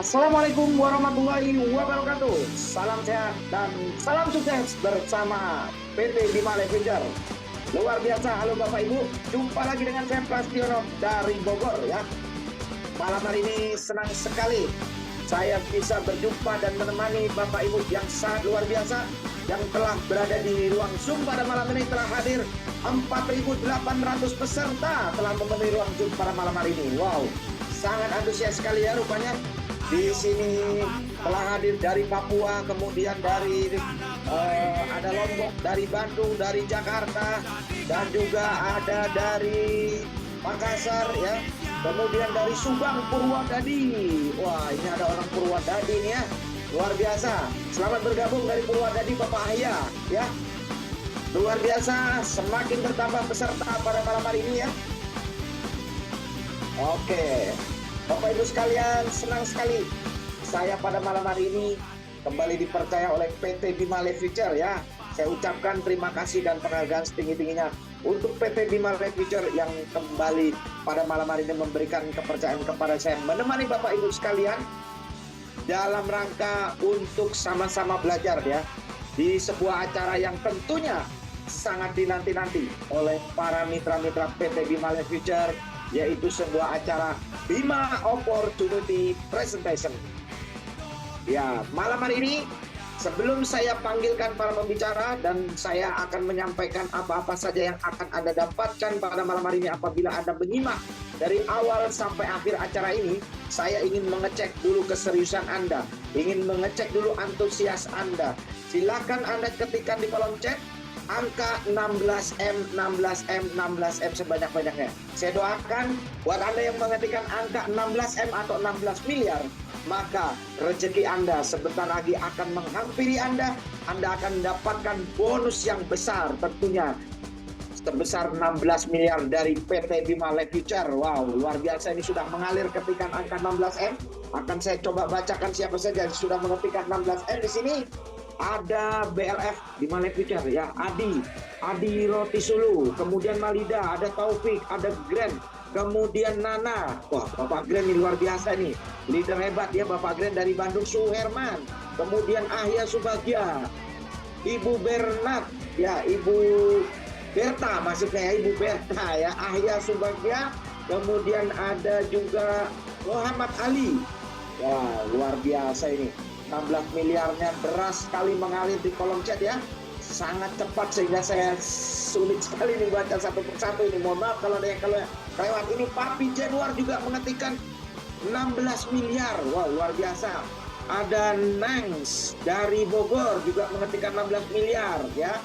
Assalamualaikum warahmatullahi wabarakatuh. Salam sehat dan salam sukses bersama PT Bima Levinger. Luar biasa, halo Bapak Ibu. Jumpa lagi dengan saya Prastiono dari Bogor ya. Malam hari ini senang sekali saya bisa berjumpa dan menemani Bapak Ibu yang sangat luar biasa yang telah berada di ruang Zoom pada malam ini. Telah hadir 4.800 peserta telah memenuhi ruang Zoom pada malam hari ini. Wow, sangat antusias sekali ya rupanya. Di sini telah hadir dari Papua, kemudian dari ada Lombok, dari Bandung, dari Jakarta, dan juga ada dari Makassar ya. Kemudian dari Subang, Purwodadi. Wah, ini ada orang Purwodadi nih ya. Luar biasa. Selamat bergabung dari Purwodadi Bapak Ahya ya. Luar biasa, semakin bertambah peserta pada malam hari ini ya. Oke. Bapak Ibu sekalian, senang sekali saya pada malam hari ini kembali dipercaya oleh PT Bima Levinger ya. Saya ucapkan terima kasih dan penghargaan setinggi-tingginya untuk PT Bima Levinger yang kembali pada malam hari ini memberikan kepercayaan kepada saya menemani Bapak Ibu sekalian dalam rangka untuk sama-sama belajar ya di sebuah acara yang tentunya sangat dinanti-nanti oleh para mitra-mitra PT Bima Levinger, yaitu sebuah acara Bima Opportunity Presentation. Ya, malam hari ini sebelum saya panggilkan para pembicara dan saya akan menyampaikan apa-apa saja yang akan Anda dapatkan pada malam hari ini apabila Anda menyimak dari awal sampai akhir acara ini, saya ingin mengecek dulu keseriusan Anda, ingin mengecek dulu antusias Anda. Silakan Anda ketikkan di kolom chat angka 16M, 16M, 16M sebanyak-banyaknya. Saya doakan buat Anda yang mengetikkan angka 16M atau 16 miliar, maka rezeki Anda sebentar lagi akan menghampiri Anda. Anda akan mendapatkan bonus yang besar tentunya sebesar 16 miliar dari PT Bima Levinger. Wow, luar biasa, ini sudah mengalir ketikan angka 16M. Akan saya coba bacakan siapa saja yang sudah mengetikkan 16M di sini. Ada BLF Bima Levinger ya, Adi Roti Sulu, kemudian Malida, ada Taufik, ada Grand, kemudian Nana. Wah, Bapak Grand ini luar biasa nih, leader hebat ya Bapak Grand dari Bandung. Suherman, kemudian Ahya Subagya, Ibu Bernat ya, Ibu Berta maksudnya ya, Ibu Berta ya, Ahya Subagya, kemudian ada juga Muhammad Ali. Wah, luar biasa ini. 16 miliarnya deras sekali mengalir di kolom chat ya. Sangat cepat sehingga saya sulit sekali nih baca satu persatu ini. Mohon maaf kalau ada yang kelewat. Ini Papi Januar juga mengetikkan 16 miliar. Wow, luar biasa. Ada Nangs dari Bogor juga mengetikkan 16 miliar ya.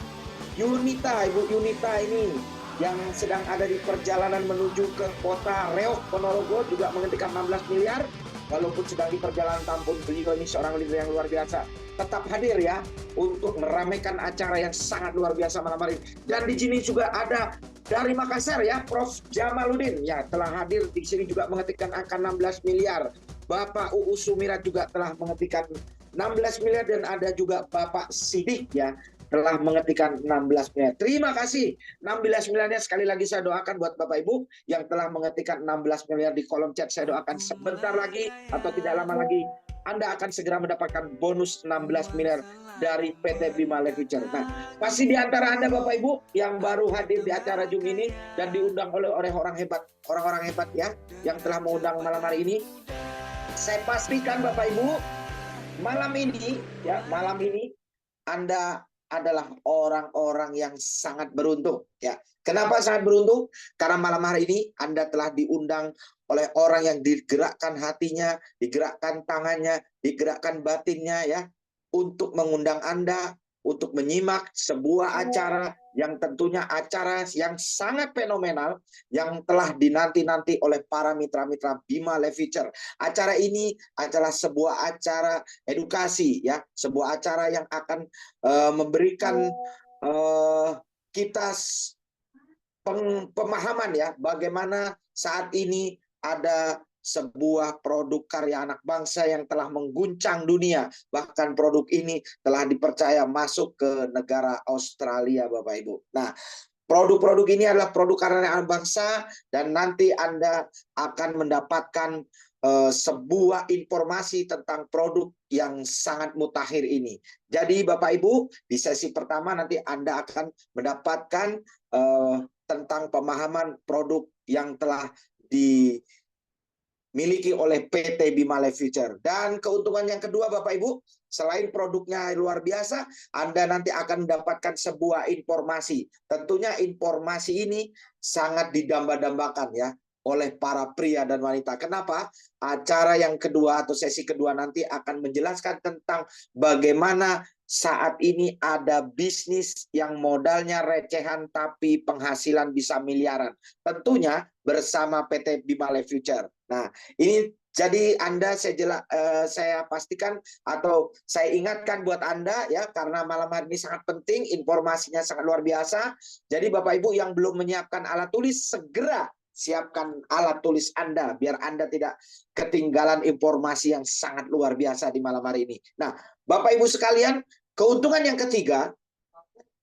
Yunita, Ibu Yunita ini yang sedang ada di perjalanan menuju ke kota Reok, Ponorogo juga mengetikkan 16 miliar. Walaupun sedang di perjalanan tampun, beliau ini seorang leader yang luar biasa. Tetap hadir ya untuk meramaikan acara yang sangat luar biasa malam hari ini. Dan di sini juga ada dari Makassar ya, Prof. Jamaludin ya, telah hadir di sini juga mengetikkan angka 16 miliar. Bapak UU Sumirat juga telah mengetikkan 16 miliar dan ada juga Bapak Sidik ya, telah mengetikkan 16 miliar. Terima kasih 16 miliarnya, sekali lagi saya doakan buat Bapak Ibu yang telah mengetikkan 16 miliar di kolom chat. Saya doakan sebentar lagi atau tidak lama lagi Anda akan segera mendapatkan bonus 16 miliar dari PT Bima Levinger. Nah, pasti di antara Anda Bapak Ibu yang baru hadir di acara Zoom ini dan diundang oleh orang-orang hebat ya yang telah mengundang malam hari ini. Saya pastikan Bapak Ibu malam ini Anda adalah orang-orang yang sangat beruntung ya. Kenapa sangat beruntung? Karena malam hari ini Anda telah diundang oleh orang yang digerakkan hatinya, digerakkan tangannya, digerakkan batinnya ya, untuk mengundang Anda untuk menyimak sebuah acara yang tentunya acara yang sangat fenomenal yang telah dinanti-nanti oleh para mitra-mitra Bima Levinger. Acara ini adalah sebuah acara edukasi ya, sebuah acara yang akan memberikan kita pemahaman ya, bagaimana saat ini ada sebuah produk karya anak bangsa yang telah mengguncang dunia. Bahkan produk ini telah dipercaya masuk ke negara Australia, Bapak Ibu. Nah, produk-produk ini adalah produk karya anak bangsa, dan nanti Anda akan mendapatkan sebuah informasi tentang produk yang sangat mutakhir ini. Jadi Bapak Ibu, di sesi pertama nanti Anda akan mendapatkan tentang pemahaman produk yang telah dimiliki oleh PT Bima Life Future. Dan keuntungan yang kedua Bapak Ibu, selain produknya luar biasa, Anda nanti akan mendapatkan sebuah informasi. Tentunya informasi ini sangat didamba-dambakan ya oleh para pria dan wanita. Kenapa? Acara yang kedua atau sesi kedua nanti akan menjelaskan tentang bagaimana saat ini ada bisnis yang modalnya recehan tapi penghasilan bisa miliaran. Tentunya bersama PT Bima Life Future. Nah, ini jadi Anda saya pastikan atau saya ingatkan buat Anda ya, karena malam hari ini sangat penting, informasinya sangat luar biasa. Jadi Bapak Ibu yang belum menyiapkan alat tulis, segera siapkan alat tulis Anda biar Anda tidak ketinggalan informasi yang sangat luar biasa di malam hari ini. Nah, Bapak Ibu sekalian, keuntungan yang ketiga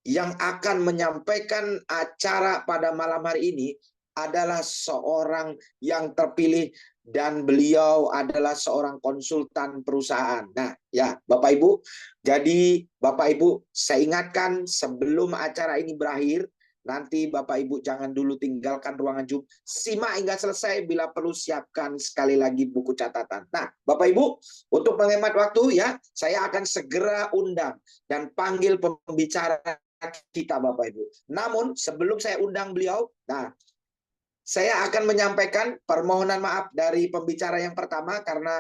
yang akan menyampaikan acara pada malam hari ini adalah seorang yang terpilih dan beliau adalah seorang konsultan perusahaan. Nah, ya Bapak Ibu, jadi Bapak Ibu saya ingatkan sebelum acara ini berakhir, nanti Bapak Ibu jangan dulu tinggalkan ruangan Zoom, simak hingga selesai, bila perlu siapkan sekali lagi buku catatan. Nah, Bapak Ibu, untuk menghemat waktu ya, saya akan segera undang dan panggil pembicara kita Bapak Ibu. Namun sebelum saya undang beliau, nah saya akan menyampaikan permohonan maaf dari pembicara yang pertama karena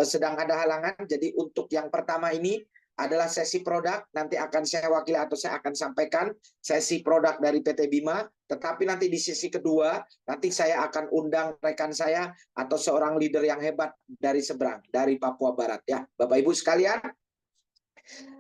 sedang ada halangan. Jadi untuk yang pertama ini adalah sesi produk, nanti akan saya wakili atau saya akan sampaikan sesi produk dari PT Bima. Tetapi nanti di sesi kedua, nanti saya akan undang rekan saya atau seorang leader yang hebat dari seberang, dari Papua Barat ya. Bapak Ibu sekalian,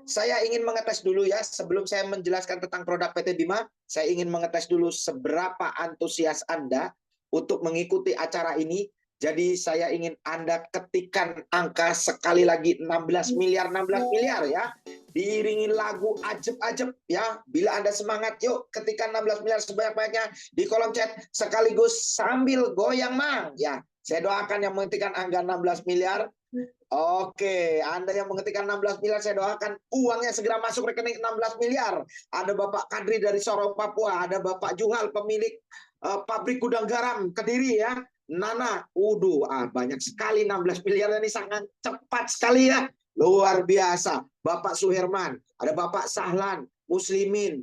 saya ingin mengetes dulu ya, sebelum saya menjelaskan tentang produk PT Bima, saya ingin mengetes dulu seberapa antusias Anda untuk mengikuti acara ini. Jadi saya ingin Anda ketikkan angka sekali lagi 16 miliar ya. Diiringi lagu ajeb-ajeb ya. Bila Anda semangat, yuk ketikkan 16 miliar sebanyak-banyaknya di kolom chat sekaligus sambil goyang mang ya. Saya doakan yang mengetikkan angka 16 miliar. Oke, Anda yang mengetikkan 16 miliar, saya doakan uangnya segera masuk rekening 16 miliar. Ada Bapak Kadri dari Sorong, Papua. Ada Bapak Juhal, pemilik pabrik gudang garam Kediri ya. Nana, banyak sekali 16 miliar ini, sangat cepat sekali ya. Luar biasa. Bapak Suherman, ada Bapak Sahlan, Muslimin.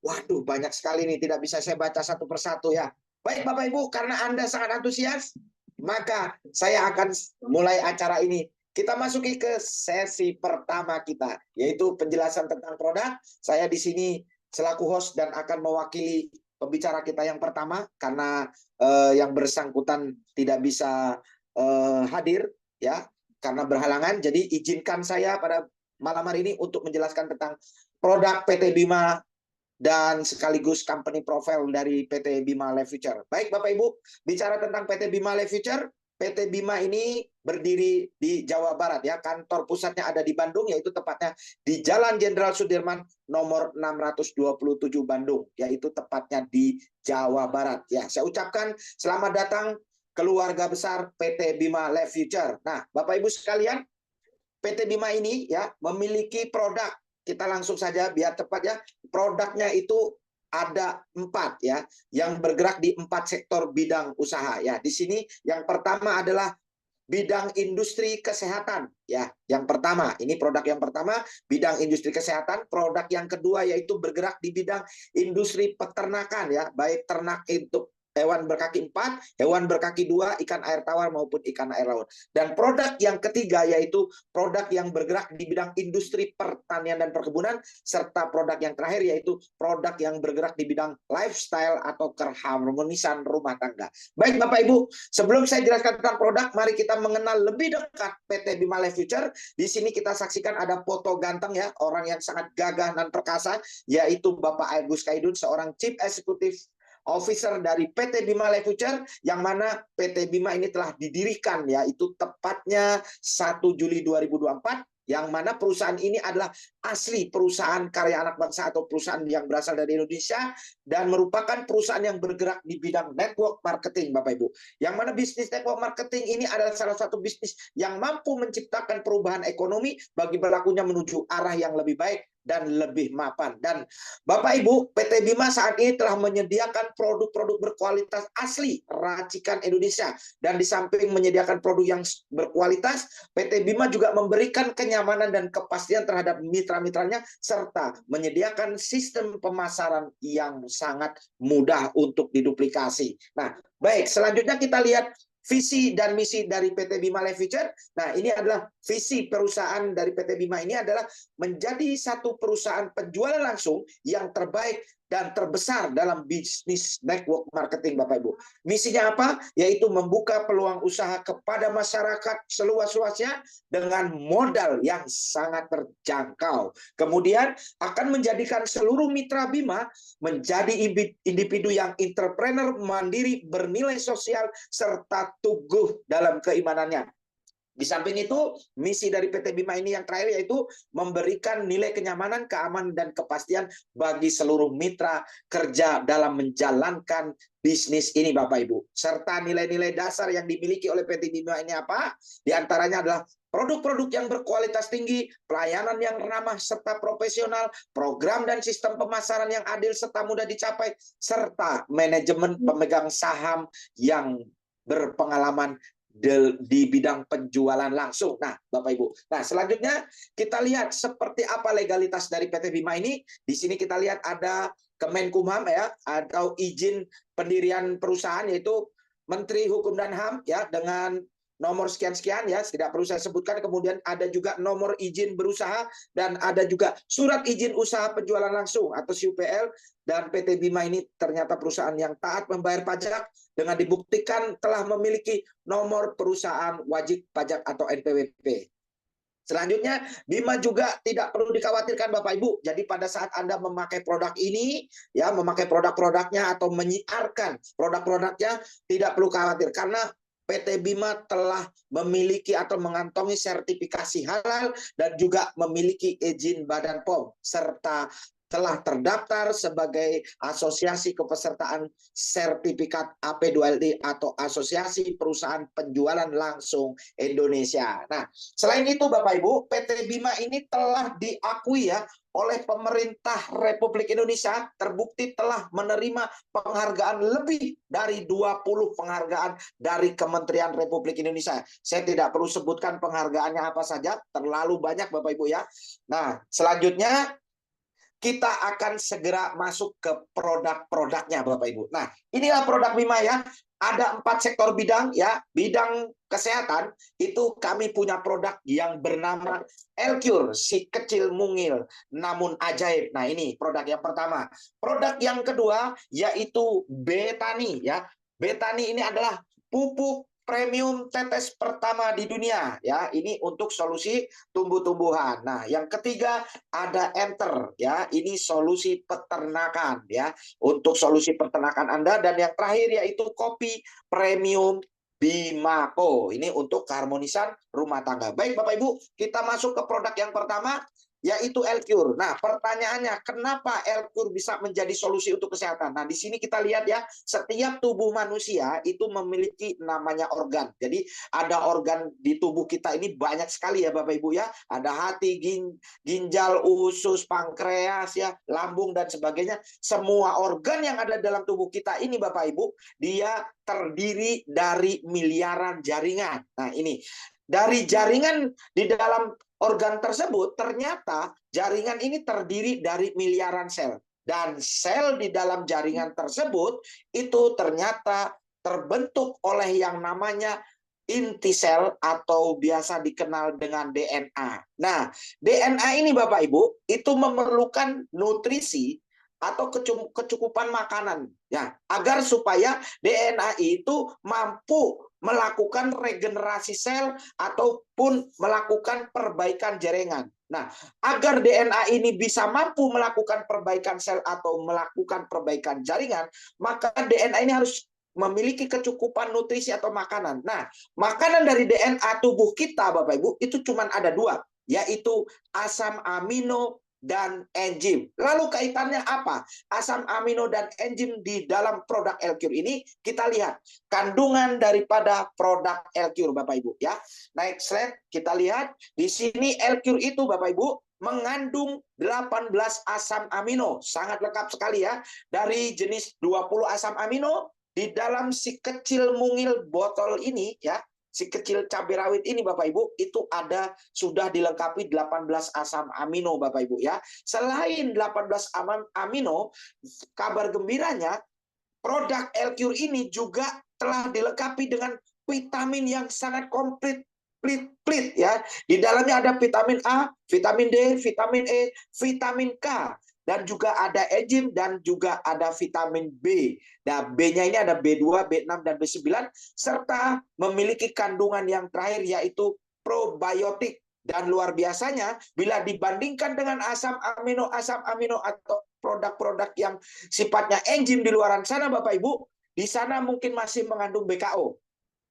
Waduh, banyak sekali nih, tidak bisa saya baca satu persatu ya. Baik Bapak Ibu, karena Anda sangat antusias, maka saya akan mulai acara ini. Kita masuki ke sesi pertama kita, yaitu penjelasan tentang produk. Saya di sini selaku host dan akan mewakili pembicara kita yang pertama karena yang bersangkutan tidak bisa hadir ya karena berhalangan. Jadi izinkan saya pada malam hari ini untuk menjelaskan tentang produk PT Bima dan sekaligus company profile dari PT Bima Life Future. Baik Bapak Ibu, bicara tentang PT Bima Life Future, PT Bima ini berdiri di Jawa Barat ya. Kantor pusatnya ada di Bandung, yaitu tepatnya di Jalan Jenderal Sudirman nomor 627 Bandung, yaitu tepatnya di Jawa Barat ya. Saya ucapkan selamat datang keluarga besar PT Bima Life Future. Nah, Bapak Ibu sekalian, PT Bima ini ya memiliki produk. Kita langsung saja biar cepat ya. Produknya itu ada 4 ya, yang bergerak di 4 sektor bidang usaha ya. Di sini yang pertama adalah bidang industri kesehatan ya. Yang pertama, ini produk yang pertama, bidang industri kesehatan. Produk yang kedua yaitu bergerak di bidang industri peternakan ya, baik ternak untuk hewan berkaki 4, hewan berkaki 2, ikan air tawar maupun ikan air laut. Dan produk yang ketiga yaitu produk yang bergerak di bidang industri pertanian dan perkebunan, serta produk yang terakhir yaitu produk yang bergerak di bidang lifestyle atau keharmonisan rumah tangga. Baik Bapak Ibu, sebelum saya jelaskan tentang produk, mari kita mengenal lebih dekat PT Bima Life Future. Di sini kita saksikan ada foto ganteng ya, orang yang sangat gagah dan perkasa, yaitu Bapak Agus Kaidun, seorang Chief Executive Officer dari PT Bima Life Future, yang mana PT Bima ini telah didirikan ya, itu tepatnya 1 Juli 2024, yang mana perusahaan ini adalah asli perusahaan karya anak bangsa atau perusahaan yang berasal dari Indonesia dan merupakan perusahaan yang bergerak di bidang network marketing, Bapak Ibu. Yang mana bisnis network marketing ini adalah salah satu bisnis yang mampu menciptakan perubahan ekonomi bagi pelakunya menuju arah yang lebih baik dan lebih mapan. Dan Bapak Ibu, PT Bima saat ini telah menyediakan produk-produk berkualitas asli racikan Indonesia. Dan di samping menyediakan produk yang berkualitas, PT Bima juga memberikan kenyamanan dan kepastian terhadap mitra-mitranya serta menyediakan sistem pemasaran yang sangat mudah untuk diduplikasi. Nah, baik, selanjutnya kita lihat visi dan misi dari PT Bima Life Future. Nah, ini adalah visi perusahaan dari PT Bima ini adalah menjadi satu perusahaan penjualan langsung yang terbaik dan terbesar dalam bisnis network marketing, Bapak Ibu. Misinya apa? Yaitu membuka peluang usaha kepada masyarakat seluas-luasnya dengan modal yang sangat terjangkau. Kemudian akan menjadikan seluruh mitra Bima menjadi individu yang entrepreneur, mandiri, bernilai sosial, serta teguh dalam keimanannya. Di samping itu, misi dari PT Bima ini yang terakhir yaitu memberikan nilai kenyamanan, keamanan, dan kepastian bagi seluruh mitra kerja dalam menjalankan bisnis ini, Bapak Ibu. Serta nilai-nilai dasar yang dimiliki oleh PT Bima ini apa? Di antaranya adalah produk-produk yang berkualitas tinggi, pelayanan yang ramah serta profesional, program dan sistem pemasaran yang adil serta mudah dicapai, serta manajemen pemegang saham yang berpengalaman di bidang penjualan langsung. Nah, Bapak Ibu. Nah, selanjutnya kita lihat seperti apa legalitas dari PT Bima ini. Di sini kita lihat ada Kemenkumham ya, atau izin pendirian perusahaan, yaitu Menteri Hukum dan HAM ya, dengan nomor sekian-sekian ya, tidak perlu saya sebutkan. Kemudian ada juga nomor izin berusaha dan ada juga surat izin usaha penjualan langsung atau SUPL. Dan PT Bima ini ternyata perusahaan yang taat membayar pajak dengan dibuktikan telah memiliki nomor perusahaan wajib pajak atau NPWP. Selanjutnya, Bima juga tidak perlu dikhawatirkan, Bapak Ibu. Jadi pada saat Anda memakai produk ini, ya, memakai produk-produknya atau menyiarkan produk-produknya, tidak perlu khawatir karena PT Bima telah memiliki atau mengantongi sertifikasi halal dan juga memiliki izin Badan POM serta telah terdaftar sebagai Asosiasi Kepesertaan Sertifikat AP2LD atau Asosiasi Perusahaan Penjualan Langsung Indonesia. Nah, selain itu Bapak Ibu, PT Bima ini telah diakui ya oleh pemerintah Republik Indonesia, terbukti telah menerima penghargaan lebih dari 20 penghargaan dari Kementerian Republik Indonesia. Saya tidak perlu sebutkan penghargaannya apa saja, terlalu banyak Bapak Ibu ya. Nah, selanjutnya kita akan segera masuk ke produk-produknya Bapak Ibu. Nah, inilah produk Bima ya. Ada 4 sektor bidang ya. Bidang kesehatan itu kami punya produk yang bernama L-Cure, si kecil mungil namun ajaib. Nah, ini produk yang pertama. Produk yang kedua yaitu Betani ya. Betani ini adalah pupuk premium tetes pertama di dunia ya, ini untuk solusi tumbuh-tumbuhan. Nah, yang ketiga ada Enter ya, ini solusi peternakan ya, untuk solusi peternakan Anda. Dan yang terakhir yaitu kopi premium Bimako, ini untuk keharmonisan rumah tangga. Baik Bapak Ibu, kita masuk ke produk yang pertama yaitu L-Cure. Nah, pertanyaannya, kenapa L-Cure bisa menjadi solusi untuk kesehatan? Nah, di sini kita lihat ya, setiap tubuh manusia itu memiliki namanya organ. Jadi, ada organ di tubuh kita ini banyak sekali ya Bapak Ibu ya. Ada hati, ginjal, usus, pankreas ya, lambung dan sebagainya. Semua organ yang ada dalam tubuh kita ini Bapak Ibu, dia terdiri dari miliaran jaringan. Nah, ini dari jaringan di dalam organ tersebut, ternyata jaringan ini terdiri dari miliaran sel. Dan sel di dalam jaringan tersebut itu ternyata terbentuk oleh yang namanya inti sel atau biasa dikenal dengan DNA. Nah, DNA ini Bapak Ibu, itu memerlukan nutrisi atau kecukupan makanan ya, agar supaya DNA itu mampu melakukan regenerasi sel ataupun melakukan perbaikan jaringan. Nah, agar DNA ini bisa mampu melakukan perbaikan sel atau melakukan perbaikan jaringan, maka DNA ini harus memiliki kecukupan nutrisi atau makanan. Nah, makanan dari DNA tubuh kita, Bapak Ibu, itu cuma ada dua, yaitu asam amino dan enzim. Lalu kaitannya apa? Asam amino dan enzim di dalam produk L-Cure ini, kita lihat kandungan daripada produk L-Cure, Bapak Ibu ya. Naik slide, kita lihat di sini L-Cure itu, Bapak Ibu, mengandung 18 asam amino. Sangat lengkap sekali ya. Dari jenis 20 asam amino di dalam si kecil mungil botol ini ya. Si kecil cabai rawit ini, Bapak Ibu, itu ada sudah dilengkapi 18 asam amino, Bapak Ibu ya. Selain 18 amino, kabar gembiranya produk L-Cure ini juga telah dilengkapi dengan vitamin yang sangat komplit ya. Di dalamnya ada vitamin A, vitamin D, vitamin E, vitamin K, dan juga ada enzim dan juga ada vitamin B. Nah, B-nya ini ada B2, B6 dan B9 serta memiliki kandungan yang terakhir yaitu probiotik. Dan luar biasanya bila dibandingkan dengan asam amino atau produk-produk yang sifatnya enzim di luaran sana, Bapak Ibu, di sana mungkin masih mengandung BKO.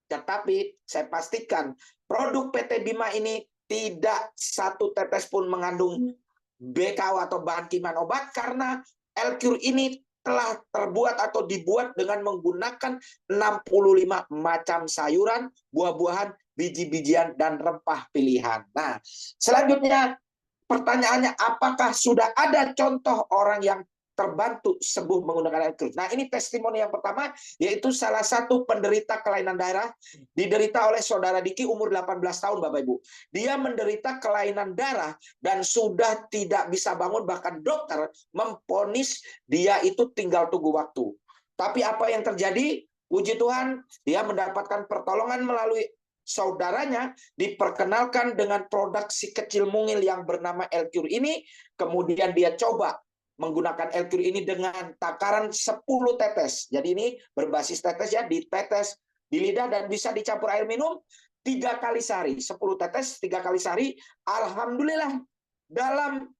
Tetapi saya pastikan produk PT Bima ini tidak satu tetes pun mengandung BKO atau bahan kimia obat, karena L-Cure ini telah terbuat atau dibuat dengan menggunakan 65 macam sayuran, buah-buahan, biji-bijian, dan rempah pilihan. Nah, selanjutnya pertanyaannya, apakah sudah ada contoh orang yang terbantu sembuh menggunakan L-Cure? Nah, ini testimoni yang pertama, yaitu salah satu penderita kelainan darah, diderita oleh saudara Diki umur 18 tahun, Bapak Ibu. Dia menderita kelainan darah dan sudah tidak bisa bangun, bahkan dokter memvonis dia itu tinggal tunggu waktu. Tapi apa yang terjadi? Puji Tuhan, dia mendapatkan pertolongan melalui saudaranya, diperkenalkan dengan produk si kecil mungil yang bernama L-Cure ini. Kemudian dia coba menggunakan L-Cure ini dengan takaran 10 tetes. Jadi ini berbasis tetes ya, ditetes di lidah dan bisa dicampur air minum 3 kali sehari. 10 tetes 3 kali sehari. Alhamdulillah dalam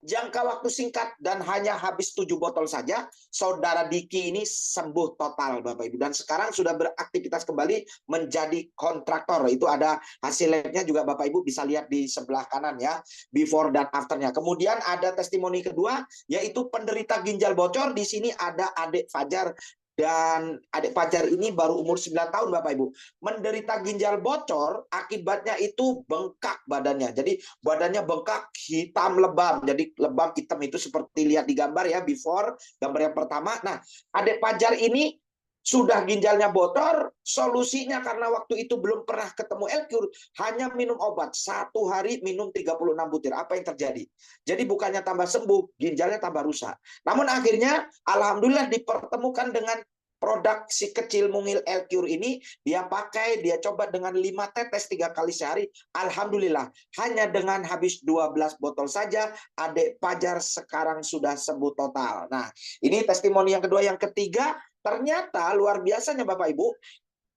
jangka waktu singkat dan hanya habis 7 botol saja, saudara Diki ini sembuh total, Bapak Ibu. Dan sekarang sudah beraktivitas kembali menjadi kontraktor. Itu ada hasil labnya juga, Bapak Ibu bisa lihat di sebelah kanan ya, before dan afternya. Kemudian ada testimoni kedua, yaitu penderita ginjal bocor. Di sini ada adik Fajar. Dan adik Fajar ini baru umur 9 tahun, Bapak Ibu. Menderita ginjal bocor, akibatnya itu bengkak badannya. Jadi badannya bengkak, hitam lebam. Jadi lebam hitam itu seperti lihat di gambar ya, before, gambar yang pertama. Nah, adik Fajar ini sudah ginjalnya bocor, solusinya karena waktu itu belum pernah ketemu L-Cure, hanya minum obat. 1 hari minum 36 butir. Apa yang terjadi? Jadi bukannya tambah sembuh, ginjalnya tambah rusak. Namun akhirnya, alhamdulillah dipertemukan dengan produk si kecil mungil L-Cure ini, dia pakai, dia coba dengan 5 tetes 3 kali sehari. Alhamdulillah, hanya dengan habis 12 botol saja, adik Fajar sekarang sudah sembuh total. Nah, ini testimoni yang kedua. Yang ketiga, ternyata luar biasanya Bapak Ibu,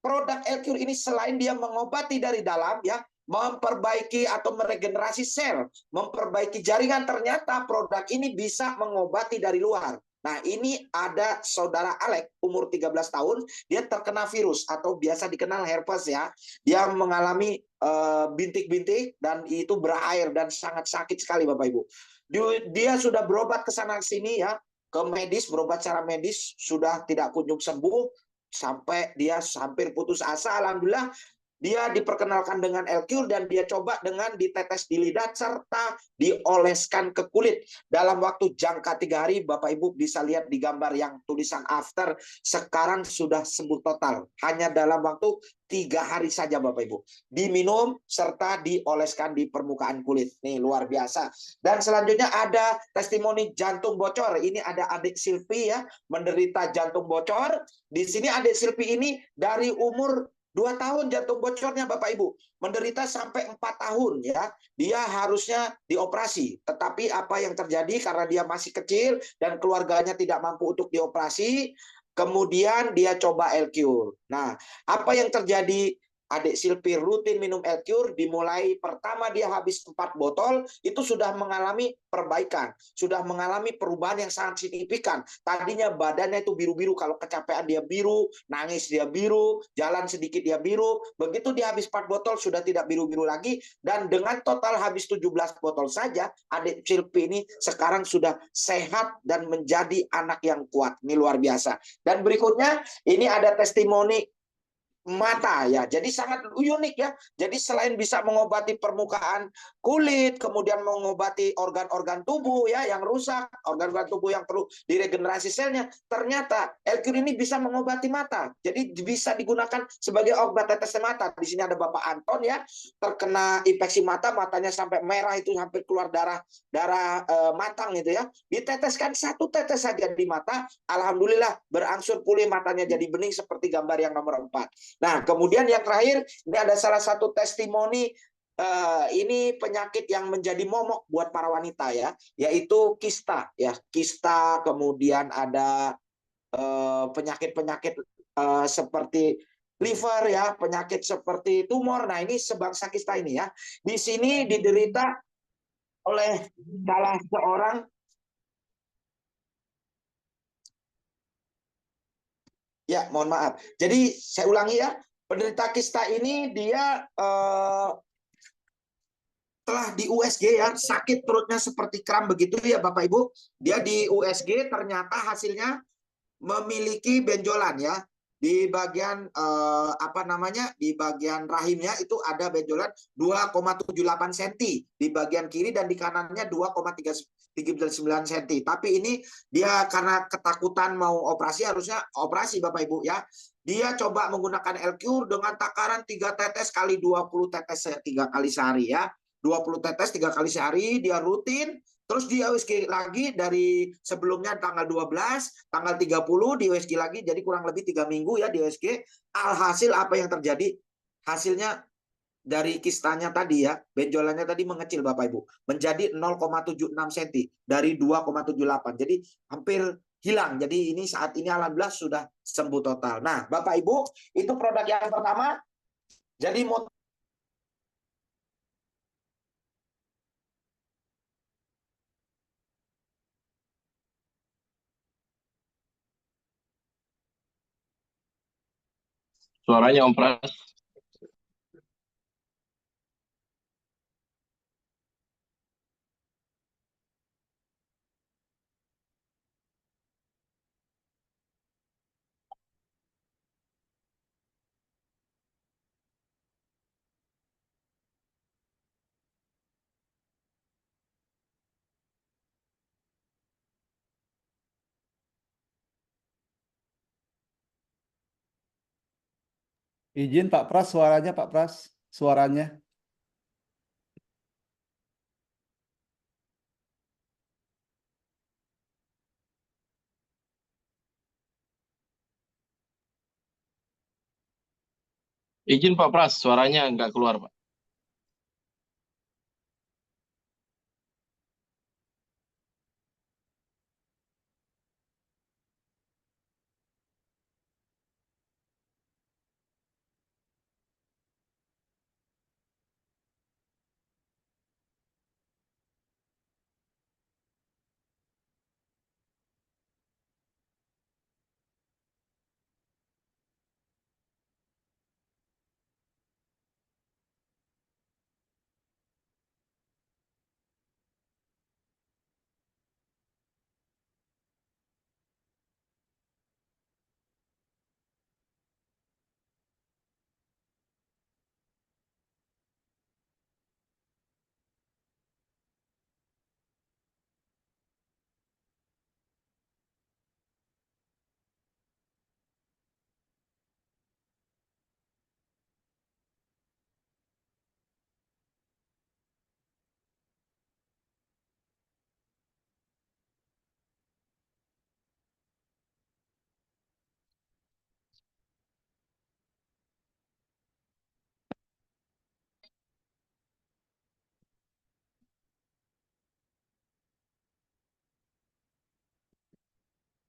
produk L-Cure ini selain dia mengobati dari dalam ya, memperbaiki atau meregenerasi sel, memperbaiki jaringan, ternyata produk ini bisa mengobati dari luar. Nah, ini ada saudara Alex umur 13 tahun, dia terkena virus atau biasa dikenal herpes ya. Dia mengalami bintik-bintik dan itu berair dan sangat sakit sekali, Bapak Ibu. Dia sudah berobat ke sana sini ya, ke medis, berobat secara medis, sudah tidak kunjung sembuh, sampai dia hampir putus asa. Alhamdulillah dia diperkenalkan dengan L-Cure dan dia coba dengan ditetes di lidah serta dioleskan ke kulit. Dalam waktu jangka 3 hari, Bapak Ibu bisa lihat di gambar yang tulisan after, sekarang sudah sembuh total. Hanya dalam waktu 3 hari saja, Bapak Ibu. Diminum serta dioleskan di permukaan kulit. Nih, luar biasa. Dan selanjutnya ada testimoni jantung bocor. Ini ada adik Silvi ya, menderita jantung bocor. Di sini adik Silvi ini dari umur 2 tahun jantung bocornya, Bapak Ibu. Menderita sampai 4 tahun ya. Dia harusnya dioperasi. Tetapi apa yang terjadi karena dia masih kecil dan keluarganya tidak mampu untuk dioperasi, kemudian dia coba L-Cure. Nah, apa yang terjadi? Adik Silpi rutin minum L-Cure, dimulai pertama dia habis 4 botol, itu sudah mengalami perbaikan, sudah mengalami perubahan yang sangat signifikan. Tadinya badannya itu biru-biru, kalau kecapean dia biru, nangis dia biru, jalan sedikit dia biru, begitu dia habis 4 botol sudah tidak biru-biru lagi, dan dengan total habis 17 botol saja, adik Silpi ini sekarang sudah sehat dan menjadi anak yang kuat. Ini luar biasa. Dan berikutnya, ini ada testimoni mata ya. Jadi sangat unik ya. Jadi selain bisa mengobati permukaan kulit, kemudian mengobati organ-organ tubuh ya yang rusak, organ-organ tubuh yang perlu diregenerasi selnya, ternyata L-Cure ini bisa mengobati mata. Jadi bisa digunakan sebagai obat tetes mata. Di sini ada Bapak Anton ya, terkena infeksi mata, matanya sampai merah, itu hampir keluar darah matang itu ya. Diteteskan 1 tetes saja di mata, alhamdulillah berangsur pulih, matanya jadi bening seperti gambar yang nomor 4. Nah, kemudian yang terakhir, ini ada salah satu testimoni, ini penyakit yang menjadi momok buat para wanita ya, yaitu kista ya. Kista, kemudian ada penyakit-penyakit seperti liver ya, penyakit seperti tumor. Nah, ini sebangsa kista ini ya. Di sini diderita oleh salah seorang, ya mohon maaf. Jadi saya ulangi ya, penderita kista ini dia telah di USG ya, sakit perutnya seperti kram begitu ya Bapak Ibu. Dia di USG, ternyata hasilnya memiliki benjolan ya. Di bagian apa namanya? Di bagian rahimnya itu ada benjolan 2,78 cm di bagian kiri, dan di kanannya 2,39 cm. Tapi ini dia karena ketakutan mau operasi, harusnya operasi Bapak Ibu ya. Dia coba menggunakan L-Cure dengan takaran 3 tetes kali 20 tetes 3 kali sehari ya. 20 tetes 3 kali sehari, dia rutin. Terus di USG lagi dari sebelumnya tanggal 12, tanggal 30 di USG lagi, jadi kurang lebih 3 minggu ya di USG. Alhasil apa yang terjadi? Hasilnya dari kistanya tadi ya, benjolannya tadi mengecil Bapak Ibu, menjadi 0,76 cm dari 2,78. Jadi hampir hilang. Jadi ini saat ini alhamdulillah sudah sembuh total. Nah, Bapak Ibu, itu produk yang pertama. Jadi Suaranya Om Pras. Izin Pak Pras, suaranya Pak Pras, suaranya. Izin Pak Pras, suaranya nggak keluar Pak.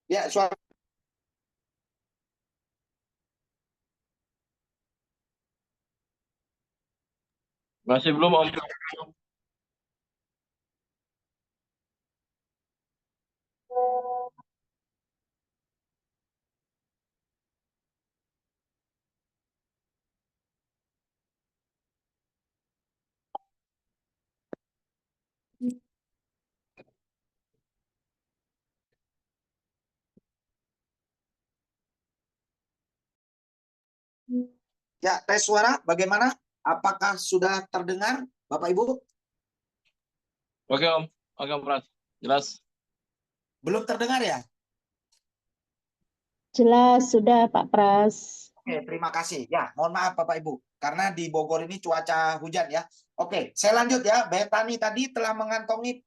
ya suara Masih belum Om. Ya, tes suara bagaimana? Apakah sudah terdengar, Bapak Ibu? Oke Om. Oke Om Pras. Jelas. Belum terdengar ya? Jelas sudah Pak Pras. Oke, terima kasih. Ya, mohon maaf Bapak Ibu, karena di Bogor ini cuaca hujan ya. Oke, saya lanjut ya. Betani tadi telah mengantongi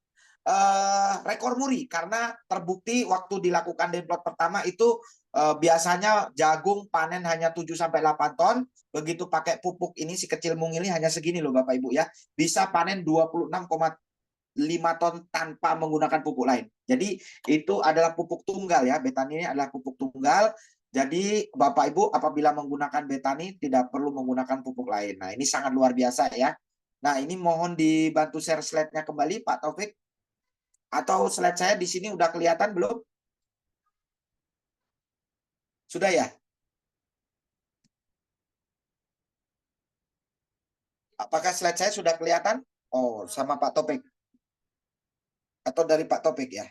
rekor muri karena terbukti waktu dilakukan demplot pertama itu biasanya jagung panen hanya 7-8 ton. Begitu pakai pupuk ini si kecil mung ini hanya segini loh Bapak Ibu ya. Bisa panen 26,5 ton tanpa menggunakan pupuk lain. Jadi itu adalah pupuk tunggal ya. Betani ini adalah pupuk tunggal. Jadi Bapak Ibu apabila menggunakan betani tidak perlu menggunakan pupuk lain. Nah, ini sangat luar biasa ya. Nah, ini mohon dibantu share slide-nya kembali Pak Taufik. Atau slide saya di sini udah kelihatan belum? Sudah ya? Apakah slide saya sudah kelihatan? Oh, sama Pak Taufik. Atau dari Pak Taufik ya?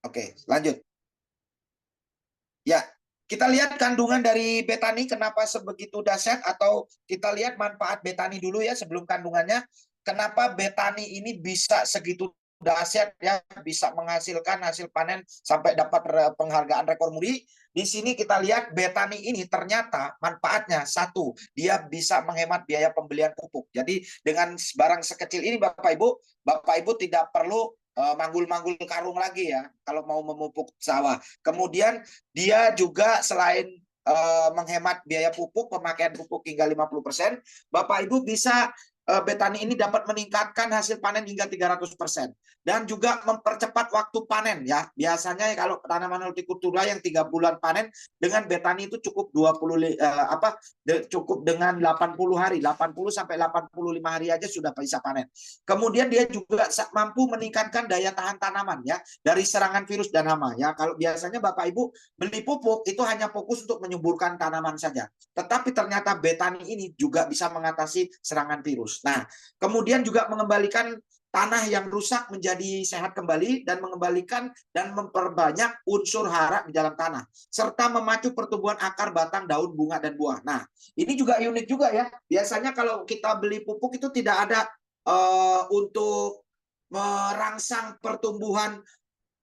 Oke, lanjut. Ya, kita lihat kandungan dari betani kenapa sebegitu dahsyat, atau kita lihat manfaat betani dulu ya sebelum kandungannya. Kenapa betani ini bisa segitu dahsyat ya, bisa menghasilkan hasil panen sampai dapat penghargaan rekor muri. Di sini kita lihat betani ini ternyata manfaatnya satu, dia bisa menghemat biaya pembelian pupuk. Jadi dengan barang sekecil ini Bapak Ibu tidak perlu manggul-manggul karung lagi ya kalau mau memupuk sawah. Kemudian dia juga selain menghemat biaya pupuk, pemakaian pupuk hingga 50%, Bapak Ibu bisa betani ini dapat meningkatkan hasil panen hingga 300%. Dan juga mempercepat waktu panen ya. Biasanya kalau tanaman hortikultura yang 3 bulan panen, dengan betani itu cukup cukup dengan 80 hari, 80 sampai 85 hari aja sudah bisa panen. Kemudian dia juga mampu meningkatkan daya tahan tanaman ya dari serangan virus dan hama ya. Kalau biasanya Bapak Ibu beli pupuk itu hanya fokus untuk menyuburkan tanaman saja. Tetapi ternyata betani ini juga bisa mengatasi serangan virus. Nah, kemudian juga mengembalikan tanah yang rusak menjadi sehat kembali dan mengembalikan dan memperbanyak unsur hara di dalam tanah serta memacu pertumbuhan akar, batang, daun, bunga dan buah. Nah, ini juga unik juga ya. Biasanya kalau kita beli pupuk itu tidak ada untuk merangsang pertumbuhan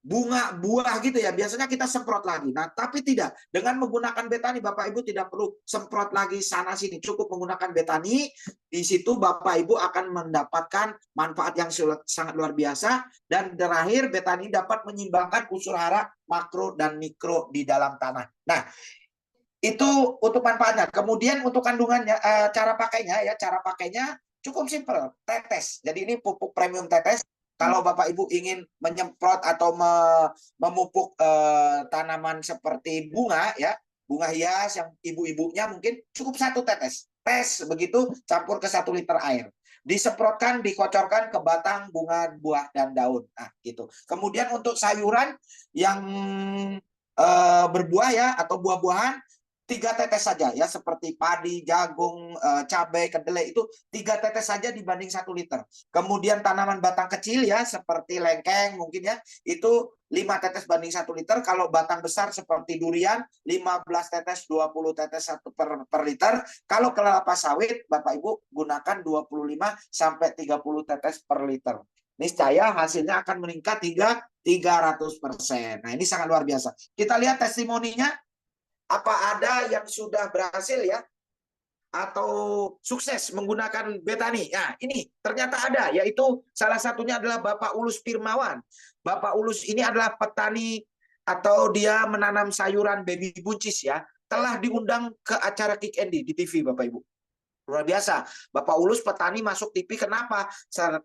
bunga, buah gitu ya. Biasanya kita semprot lagi. Nah, tapi tidak. Dengan menggunakan betani, Bapak Ibu tidak perlu semprot lagi sana sini. Cukup menggunakan betani. Di situ Bapak Ibu akan mendapatkan manfaat yang sangat luar biasa. Dan terakhir, betani dapat menyimbangkan unsur hara makro dan mikro di dalam tanah. Nah, itu untuk manfaatnya. Kemudian untuk kandungannya, cara pakainya cukup simpel, tetes. Jadi ini pupuk premium tetes. Kalau Bapak Ibu ingin menyemprot atau memupuk tanaman seperti bunga ya, bunga hias yang ibu-ibunya mungkin cukup 1 tetes. Tes begitu campur ke 1 liter air. Disemprotkan, dikocorkan ke batang, bunga, buah dan daun. Nah, gitu. Kemudian untuk sayuran yang berbuah ya atau buah-buahan 3 tetes saja ya, seperti padi, jagung, cabai, kedelai itu 3 tetes saja dibanding 1 liter. Kemudian tanaman batang kecil ya seperti lengkeng mungkin ya itu 5 tetes banding 1 liter. Kalau batang besar seperti durian 15 tetes 20 tetes per liter. Kalau kelapa sawit Bapak Ibu gunakan 25 sampai 30 tetes per liter. Niscaya hasilnya akan meningkat hingga 300%. Nah, ini sangat luar biasa. Kita lihat testimoninya. Apa ada yang sudah berhasil ya atau sukses menggunakan betani? Nah, ini ternyata ada, yaitu salah satunya adalah Bapak Ulus Firmawan. Bapak Ulus ini adalah petani atau dia menanam sayuran baby buncis ya. Telah diundang ke acara Kick Andy di TV Bapak Ibu. Luar biasa. Bapak Ulus petani masuk TV, kenapa?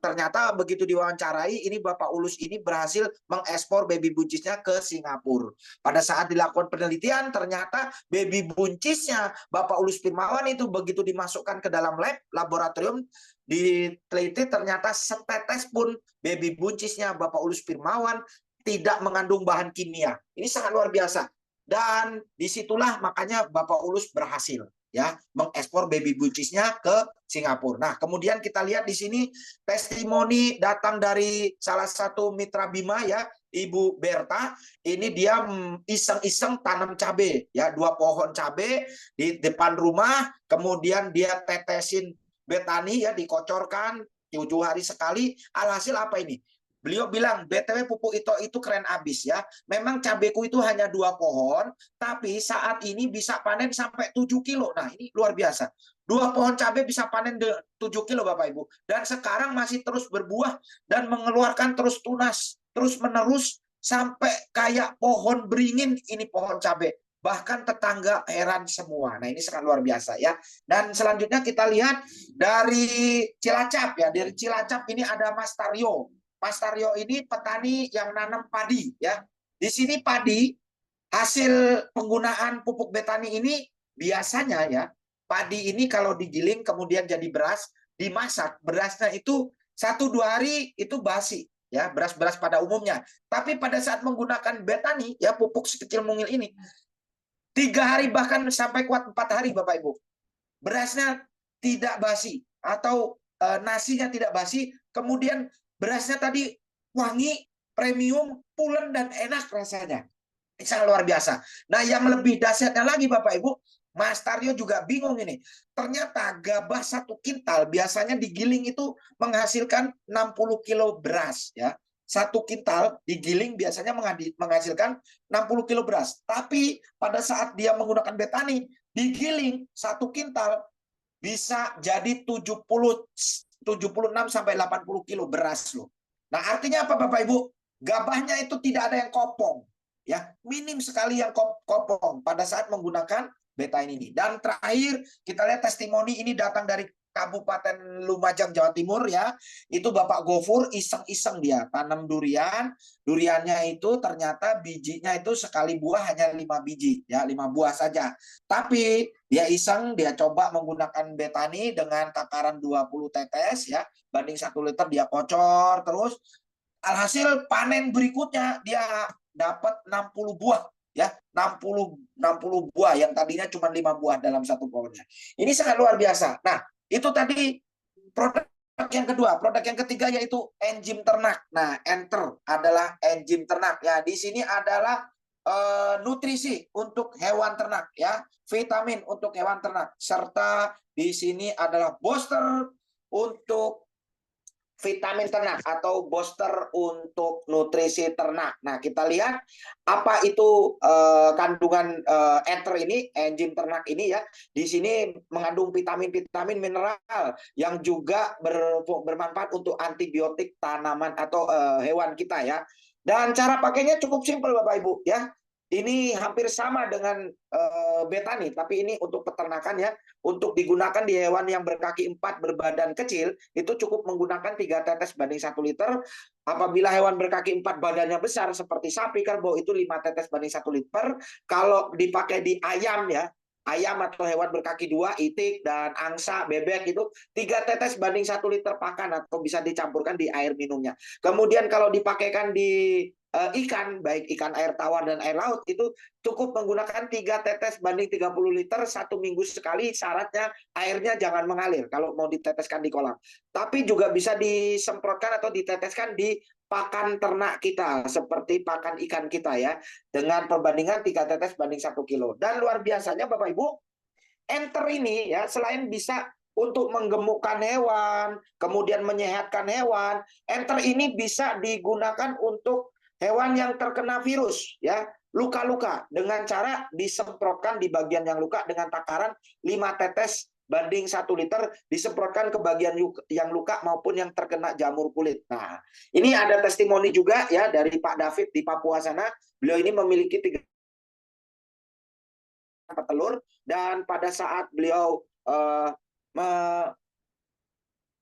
Ternyata begitu diwawancarai, ini Bapak Ulus ini berhasil mengekspor baby buncisnya ke Singapura. Pada saat dilakukan penelitian, ternyata baby buncisnya Bapak Ulus Firmawan itu begitu dimasukkan ke dalam laboratorium, diteliti ternyata setetes pun baby buncisnya Bapak Ulus Firmawan tidak mengandung bahan kimia. Ini sangat luar biasa. Dan disitulah makanya Bapak Ulus berhasil ya mengekspor baby buncisnya ke Singapura. Nah, kemudian kita lihat di sini testimoni datang dari salah satu mitra Bima ya, Ibu Berta. Ini dia iseng-iseng tanam cabai ya, 2 pohon cabai di depan rumah, kemudian dia tetesin betani ya, dikocorkan 7 hari sekali. Alhasil apa ini? Beliau bilang, BTW pupuk itu keren abis ya. Memang cabeku itu hanya 2 pohon, tapi saat ini bisa panen sampai 7 kilo. Nah, ini luar biasa. 2 pohon cabai bisa panen 7 kilo Bapak Ibu. Dan sekarang masih terus berbuah dan mengeluarkan terus tunas, terus menerus sampai kayak pohon beringin ini pohon cabai. Bahkan tetangga heran semua. Nah, ini sangat luar biasa ya. Dan selanjutnya kita lihat dari Cilacap ya. Dari Cilacap ini ada Mas Taryo. Mas Taryo ini petani yang nanam padi ya. Di sini padi hasil penggunaan pupuk betani ini biasanya ya, padi ini kalau digiling kemudian jadi beras, dimasak, berasnya itu 1-2 hari itu basi ya, beras-beras pada umumnya. Tapi pada saat menggunakan betani ya, pupuk sekecil mungil ini 3 hari bahkan sampai kuat 4 hari Bapak Ibu. Berasnya tidak basi atau nasinya tidak basi, kemudian berasnya tadi wangi, premium, pulen, dan enak rasanya. Ini sangat luar biasa. Nah, yang lebih dahsyatnya lagi Bapak Ibu, Mas Taryo juga bingung ini. Ternyata gabah 1 kintal biasanya digiling itu menghasilkan 60 kilo beras. Ya. 1 kintal digiling biasanya menghasilkan 60 kilo beras. Tapi pada saat dia menggunakan betani, digiling 1 kintal bisa jadi 76 sampai 80 kilo beras loh. Nah, artinya apa Bapak Ibu? Gabahnya itu tidak ada yang kopong. Ya, minim sekali yang kopong pada saat menggunakan betani ini. Dan terakhir kita lihat testimoni ini datang dari Kabupaten Lumajang, Jawa Timur ya. Itu Bapak Gofur iseng-iseng dia tanam durian. Duriannya itu ternyata bijinya itu sekali buah hanya 5 biji ya, 5 buah saja. Tapi dia iseng, dia coba menggunakan betani dengan takaran 20 tetes ya, banding 1 liter dia kocor terus. Alhasil panen berikutnya dia dapat 60 buah ya, 60 buah yang tadinya cuma 5 buah dalam 1 pohonnya. Ini sangat luar biasa. Nah, itu tadi produk yang kedua. Produk yang ketiga yaitu enzim ternak. Nah, enter adalah enzim ternak ya. Di sini adalah nutrisi untuk hewan ternak ya, vitamin untuk hewan ternak, serta di sini adalah booster untuk vitamin ternak atau booster untuk nutrisi ternak. Nah, kita lihat apa itu kandungan enter ini, enzim ternak ini ya. Di sini mengandung vitamin-vitamin mineral yang juga bermanfaat untuk antibiotik tanaman atau hewan kita ya. Dan cara pakainya cukup simpel Bapak Ibu ya. Ini hampir sama dengan betani, tapi ini untuk peternakan ya. Untuk digunakan di hewan yang berkaki 4 berbadan kecil, itu cukup menggunakan 3 tetes banding 1 liter. Apabila hewan berkaki 4 badannya besar seperti sapi, kerbau itu 5 tetes banding 1 liter. Kalau dipakai di ayam ya, ayam atau hewan berkaki 2, itik dan angsa, bebek itu 3 tetes banding 1 liter pakan atau bisa dicampurkan di air minumnya. Kemudian kalau dipakaikan di ikan, baik ikan air tawar dan air laut, itu cukup menggunakan 3 tetes banding 30 liter 1 minggu sekali. Syaratnya airnya jangan mengalir kalau mau diteteskan di kolam. Tapi juga bisa disemprotkan atau diteteskan di pakan ternak kita, seperti pakan ikan kita ya, dengan perbandingan 3 tetes banding 1 kilo. Dan luar biasanya Bapak Ibu, enter ini ya, selain bisa untuk menggemukkan hewan, kemudian menyehatkan hewan, enter ini bisa digunakan untuk hewan yang terkena virus ya, luka-luka, dengan cara disemprotkan di bagian yang luka dengan takaran 5 tetes banding 1 liter, disemprotkan ke bagian yang luka maupun yang terkena jamur kulit. Nah, ini ada testimoni juga ya dari Pak David di Papua sana. Beliau ini memiliki 3 petelur, dan pada saat beliau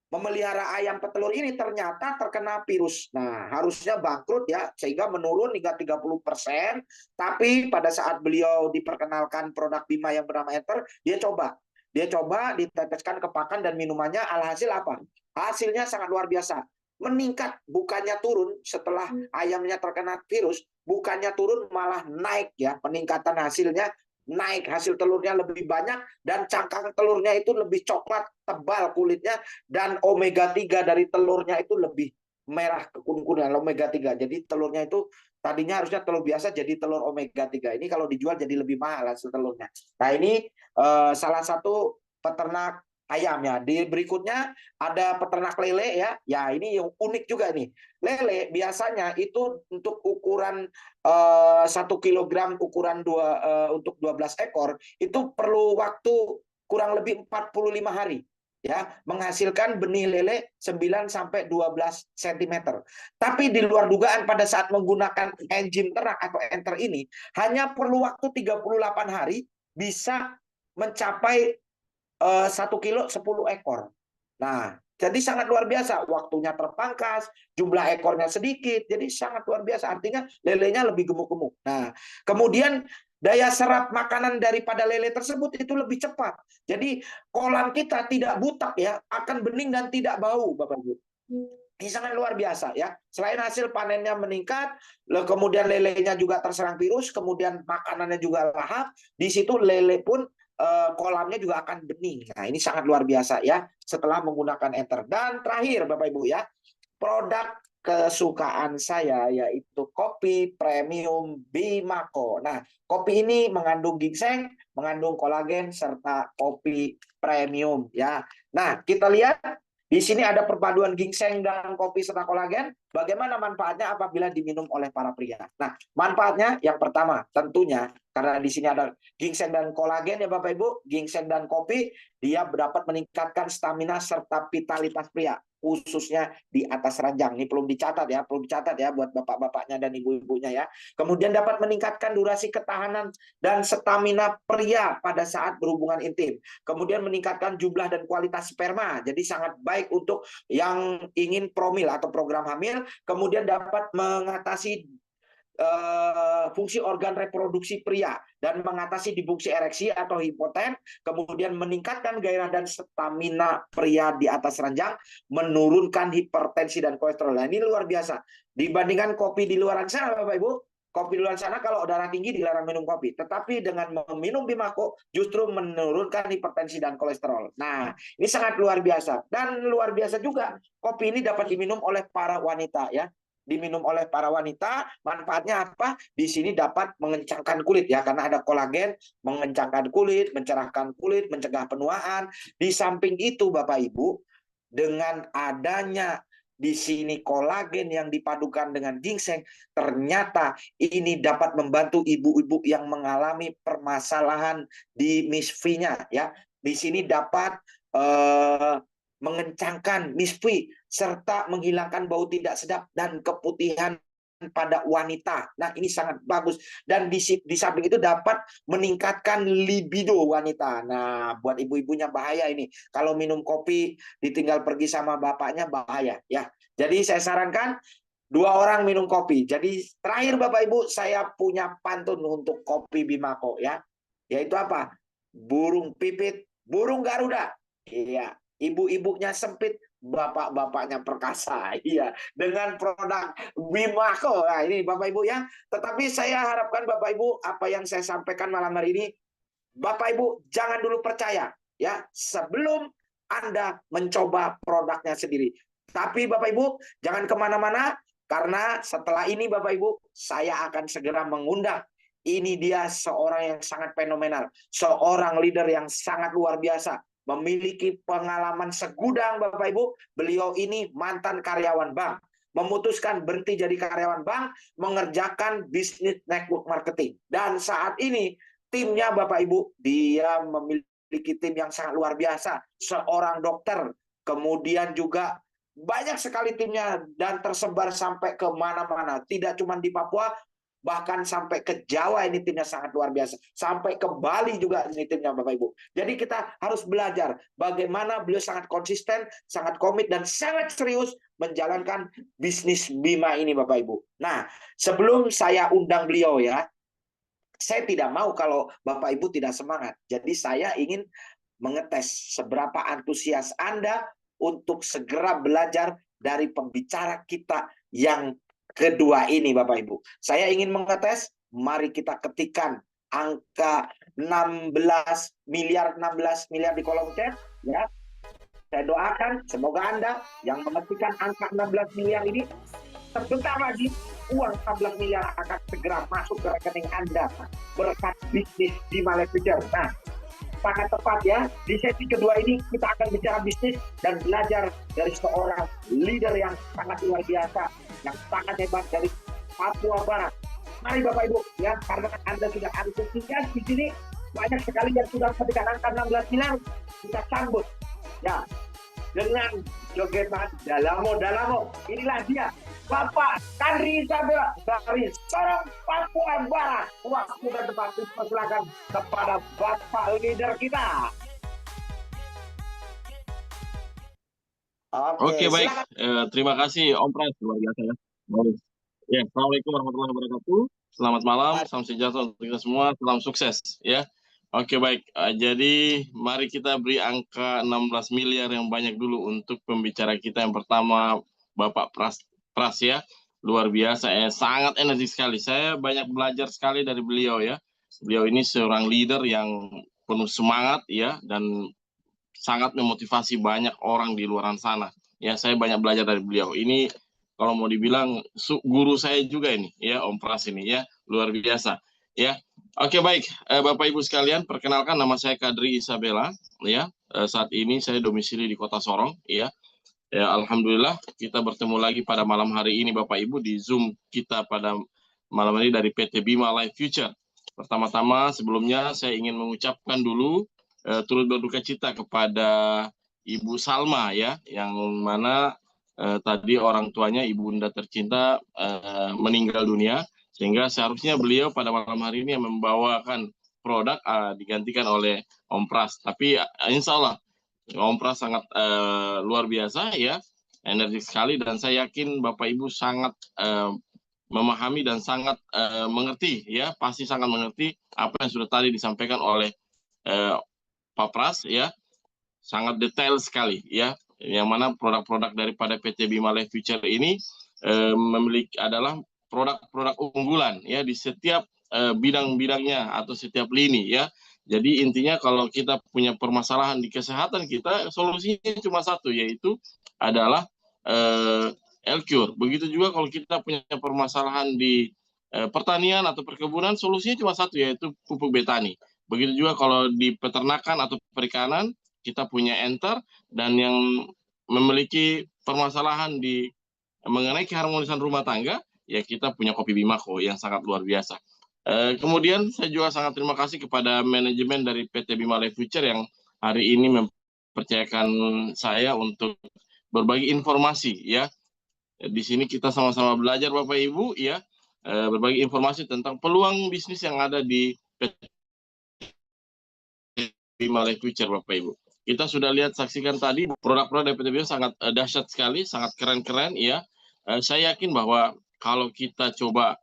memelihara ayam petelur ini ternyata terkena virus. Nah, harusnya bangkrut ya, sehingga menurun hingga 30%. Tapi pada saat beliau diperkenalkan produk Bima yang bernama Enter, dia coba. Dia coba diteteskan ke pakan dan minumannya, alhasil apa? Hasilnya sangat luar biasa. Meningkat, bukannya turun setelah ayamnya terkena virus, bukannya turun malah naik ya. Peningkatan hasilnya naik, hasil telurnya lebih banyak dan cangkang telurnya itu lebih coklat, tebal kulitnya, dan omega 3 dari telurnya itu lebih merah kekuning-kuningan omega 3. Jadi telurnya itu tadinya harusnya telur biasa jadi telur omega 3. Ini kalau dijual jadi lebih mahal hasil telurnya. Nah, ini salah satu peternak ayam ya. Di berikutnya ada peternak lele ya. Ya, ini yang unik juga nih. Lele biasanya itu untuk ukuran 1 kilogram ukuran untuk 12 ekor itu perlu waktu kurang lebih 45 hari ya, menghasilkan benih lele 9 sampai 12 cm. Tapi di luar dugaan pada saat menggunakan enzim ternak atau enter ini hanya perlu waktu 38 hari bisa mencapai 1 kilo 10 ekor. Nah, jadi sangat luar biasa. Waktunya terpangkas, jumlah ekornya sedikit, jadi sangat luar biasa. Artinya lelenya lebih gemuk-gemuk. Nah, kemudian daya serap makanan daripada lele tersebut itu lebih cepat. Jadi kolam kita tidak butak ya, akan bening dan tidak bau, Bapak Ibu. Ini sangat luar biasa ya. Selain hasil panennya meningkat, kemudian lelenya juga terserang virus, kemudian makanannya juga lahap. Di situ lele pun kolamnya juga akan bening. Nah, ini sangat luar biasa ya setelah menggunakan Enter. Dan terakhir Bapak Ibu ya, produk kesukaan saya yaitu kopi premium Bimako. Nah, kopi ini mengandung ginseng, mengandung kolagen serta kopi premium ya. Nah, kita lihat di sini ada perpaduan ginseng dan kopi serta kolagen. Bagaimana manfaatnya apabila diminum oleh para pria? Nah, manfaatnya yang pertama tentunya karena di sini ada ginseng dan kolagen ya Bapak Ibu, ginseng dan kopi, dia dapat meningkatkan stamina serta vitalitas pria, khususnya di atas ranjang. Ini perlu dicatat ya buat bapak-bapaknya dan ibu-ibunya ya. Kemudian dapat meningkatkan durasi ketahanan dan stamina pria pada saat berhubungan intim. Kemudian meningkatkan jumlah dan kualitas sperma. Jadi sangat baik untuk yang ingin promil atau program hamil. Kemudian dapat mengatasi fungsi organ reproduksi pria dan mengatasi disfungsi ereksi atau hipoten, kemudian meningkatkan gairah dan stamina pria di atas ranjang, menurunkan hipertensi dan kolesterol. Nah, ini luar biasa. Dibandingkan kopi di luar sana, Bapak Ibu, kopi di luar sana kalau darah tinggi dilarang minum kopi. Tetapi dengan meminum Bimako justru menurunkan hipertensi dan kolesterol. Nah, ini sangat luar biasa. Dan luar biasa juga, kopi ini dapat diminum oleh para wanita ya. Diminum oleh para wanita, manfaatnya apa? Di sini dapat mengencangkan kulit ya, karena ada kolagen, mengencangkan kulit, mencerahkan kulit, mencegah penuaan. Di samping itu Bapak Ibu, dengan adanya di sini kolagen yang dipadukan dengan ginseng, ternyata ini dapat membantu ibu-ibu yang mengalami permasalahan di misfinya ya. Di sini dapat mengencangkan misfi serta menghilangkan bau tidak sedap dan keputihan pada wanita. Nah, ini sangat bagus. Dan di samping itu dapat meningkatkan libido wanita. Nah, buat ibu-ibunya bahaya ini. Kalau minum kopi ditinggal pergi sama bapaknya bahaya ya. Jadi saya sarankan 2 orang minum kopi. Jadi terakhir Bapak Ibu, saya punya pantun untuk kopi Bimako ya. Yaitu apa? Burung pipit, burung Garuda. Iya. Ibu-ibunya sempit, bapak-bapaknya perkasa. Iya, dengan produk Bimako. Nah, ini Bapak Ibu ya. Tetapi saya harapkan Bapak Ibu, apa yang saya sampaikan malam hari ini, Bapak Ibu jangan dulu percaya ya sebelum Anda mencoba produknya sendiri. Tapi Bapak Ibu jangan kemana-mana, karena setelah ini Bapak Ibu saya akan segera mengundang. Ini dia seorang yang sangat fenomenal, seorang leader yang sangat luar biasa, memiliki pengalaman segudang Bapak Ibu. Beliau ini mantan karyawan bank, memutuskan berhenti jadi karyawan bank, mengerjakan bisnis network marketing. Dan saat ini timnya Bapak Ibu, dia memiliki tim yang sangat luar biasa, seorang dokter, kemudian juga banyak sekali timnya dan tersebar sampai ke mana-mana. Tidak cuma di Papua, Bahkan sampai ke Jawa ini timnya sangat luar biasa. Sampai ke Bali juga ini timnya Bapak Ibu. Jadi kita harus belajar bagaimana beliau sangat konsisten, sangat komit, dan sangat serius menjalankan bisnis Bima ini Bapak Ibu. Nah, sebelum saya undang beliau ya, saya tidak mau kalau Bapak Ibu tidak semangat. Jadi saya ingin mengetes seberapa antusias Anda untuk segera belajar dari pembicara kita yang kedua ini Bapak Ibu. Saya ingin mengetes, mari kita ketikkan angka 16 miliar di kolom chat ya. Saya doakan semoga Anda yang mengetikkan angka 16 miliar ini sebentar lagi uang 16 miliar akan segera masuk ke rekening Anda berkat bisnis Bima Life Future. Nah, sangat tepat ya. Di sesi kedua ini kita akan bicara bisnis dan belajar dari seorang leader yang sangat luar biasa, yang sangat hebat dari Papua Barat. Mari Bapak Ibu ya, karena Anda sudah antusias di sini, banyak sekali yang sudah ketika angka 16 miliar, kita sambut ya dengan jogetan Dalamo. Inilah dia Bapak Kadri Isabella dari Sorong, Papua Barat. Waktu dan tempat dipersilakan kepada Bapak leader kita. Oke, baik. Silakan. Terima kasih Om Pras, luar biasa ya. Baik. Ya, Assalamualaikum warahmatullahi wabarakatuh. Selamat malam, salam sejahtera untuk kita semua, salam sukses ya. Oke, baik. Jadi mari kita beri angka 16 miliar yang banyak dulu untuk pembicara kita yang pertama, Bapak Pras ya. Luar biasa ya, sangat energi sekali. Saya banyak belajar sekali dari beliau ya. Beliau ini seorang leader yang penuh semangat ya, dan sangat memotivasi banyak orang di luar sana. Ya, saya banyak belajar dari beliau. Ini kalau mau dibilang guru saya juga ini ya, Om Pras ini ya, luar biasa ya. Oke, baik, Bapak Ibu sekalian, perkenalkan nama saya Kadri Isabella ya. Saat ini saya domisili di Kota Sorong ya. Ya, alhamdulillah kita bertemu lagi pada malam hari ini Bapak Ibu di Zoom kita pada malam ini dari PT Bima Life Future. Pertama-tama sebelumnya saya ingin mengucapkan dulu turut berduka cita kepada Ibu Salma ya, yang mana tadi orang tuanya Ibunda tercinta meninggal dunia, sehingga seharusnya beliau pada malam hari ini yang membawakan produk digantikan oleh Om Pras. Tapi insya Allah Om Pras sangat luar biasa ya, energi sekali, dan saya yakin Bapak Ibu sangat memahami dan sangat mengerti ya, pasti sangat mengerti apa yang sudah tadi disampaikan oleh Pak Pras ya, sangat detail sekali ya, yang mana produk-produk daripada PT Bima Life Future ini memiliki adalah produk-produk unggulan ya di setiap bidang-bidangnya atau setiap lini ya. Jadi intinya kalau kita punya permasalahan di kesehatan kita, solusinya cuma satu, yaitu adalah L-Cure. Begitu juga kalau kita punya permasalahan di pertanian atau perkebunan, solusinya cuma satu, yaitu pupuk betani. Begitu juga kalau di peternakan atau perikanan, kita punya Enter, dan yang memiliki permasalahan di mengenai keharmonisan rumah tangga, ya kita punya Kopi Bimako yang sangat luar biasa. Kemudian saya juga sangat terima kasih kepada manajemen dari PT Bima Life Future yang hari ini mempercayakan saya untuk berbagi informasi ya. Di sini kita sama-sama belajar Bapak Ibu ya, berbagi informasi tentang peluang bisnis yang ada di PT Bima Life Future Bapak Ibu. Kita sudah lihat, saksikan tadi produk-produk dari PT Bima sangat dahsyat sekali, sangat keren-keren ya. Saya yakin bahwa kalau kita coba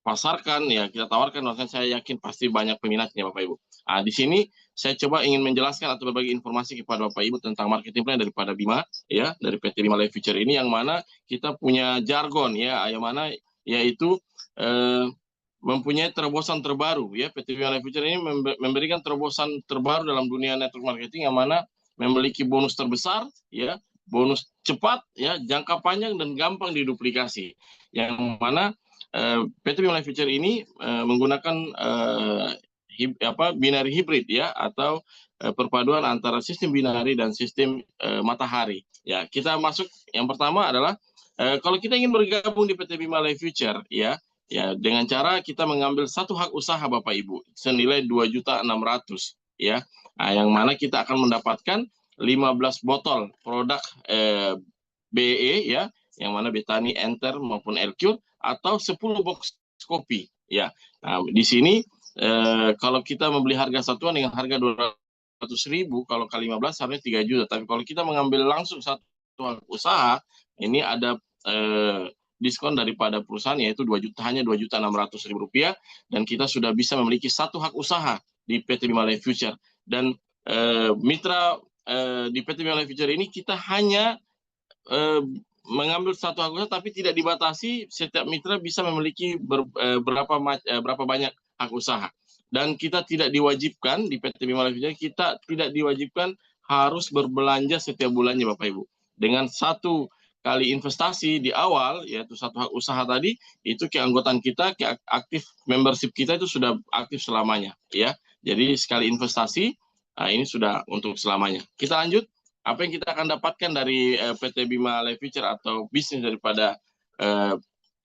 pasarkan ya, kita tawarkan, makanya saya yakin pasti banyak peminatnya Bapak Ibu. Di sini saya coba ingin menjelaskan atau berbagi informasi kepada Bapak Ibu tentang marketing plan daripada Bima ya, dari PT Bima Life Future ini, yang mana kita punya jargon ya, yang mana yaitu mempunyai terobosan terbaru ya. PT Bima Life Future ini memberikan terobosan terbaru dalam dunia network marketing, yang mana memiliki bonus terbesar ya, bonus cepat ya, jangka panjang dan gampang diduplikasi, yang mana PT Bima Life Future ini menggunakan binary hybrid ya, atau perpaduan antara sistem binary dan sistem matahari ya. Kita masuk, yang pertama adalah kalau kita ingin bergabung di PT Bima Life Future ya, dengan cara kita mengambil satu hak usaha Bapak Ibu senilai 2.600.000 ya, yang mana kita akan mendapatkan 15 botol produk BE ya, yang mana Betani, Enter maupun Elcure, atau 10 box kopi ya. Nah, di sini kalau kita membeli harga satuan dengan harga 200.000, kalau kali 15 harusnya 3 juta. Tapi kalau kita mengambil langsung satu usaha, ini ada diskon daripada perusahaan, yaitu 2 juta, hanya 2.600.000 rupiah, dan kita sudah bisa memiliki satu hak usaha di PT Bima Life Future. Dan mitra di PT Bima Life Future ini kita hanya mengambil satu hak usaha, tapi tidak dibatasi. Setiap mitra bisa memiliki berapa banyak hak usaha, dan kita tidak diwajibkan di PT Bima Life Future, kita tidak diwajibkan harus berbelanja setiap bulannya Bapak Ibu. Dengan satu kali investasi di awal, yaitu satu hak usaha tadi, itu keanggotaan kita, aktif membership kita itu sudah aktif selamanya ya. Jadi sekali investasi, ini sudah untuk selamanya. Kita lanjut. Apa yang kita akan dapatkan dari PT Bima Life Future atau bisnis daripada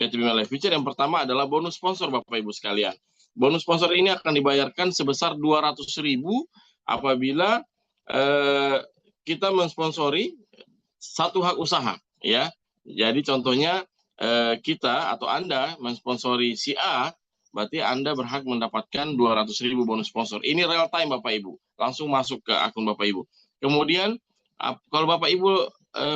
PT Bima Life Future? Yang pertama adalah bonus sponsor Bapak Ibu sekalian. Bonus sponsor ini akan dibayarkan sebesar 200.000 apabila kita mensponsori satu hak usaha ya. Jadi contohnya kita atau Anda mensponsori si A, berarti Anda berhak mendapatkan 200.000 bonus sponsor. Ini real time Bapak Ibu, langsung masuk ke akun Bapak Ibu. Kemudian kalau Bapak Ibu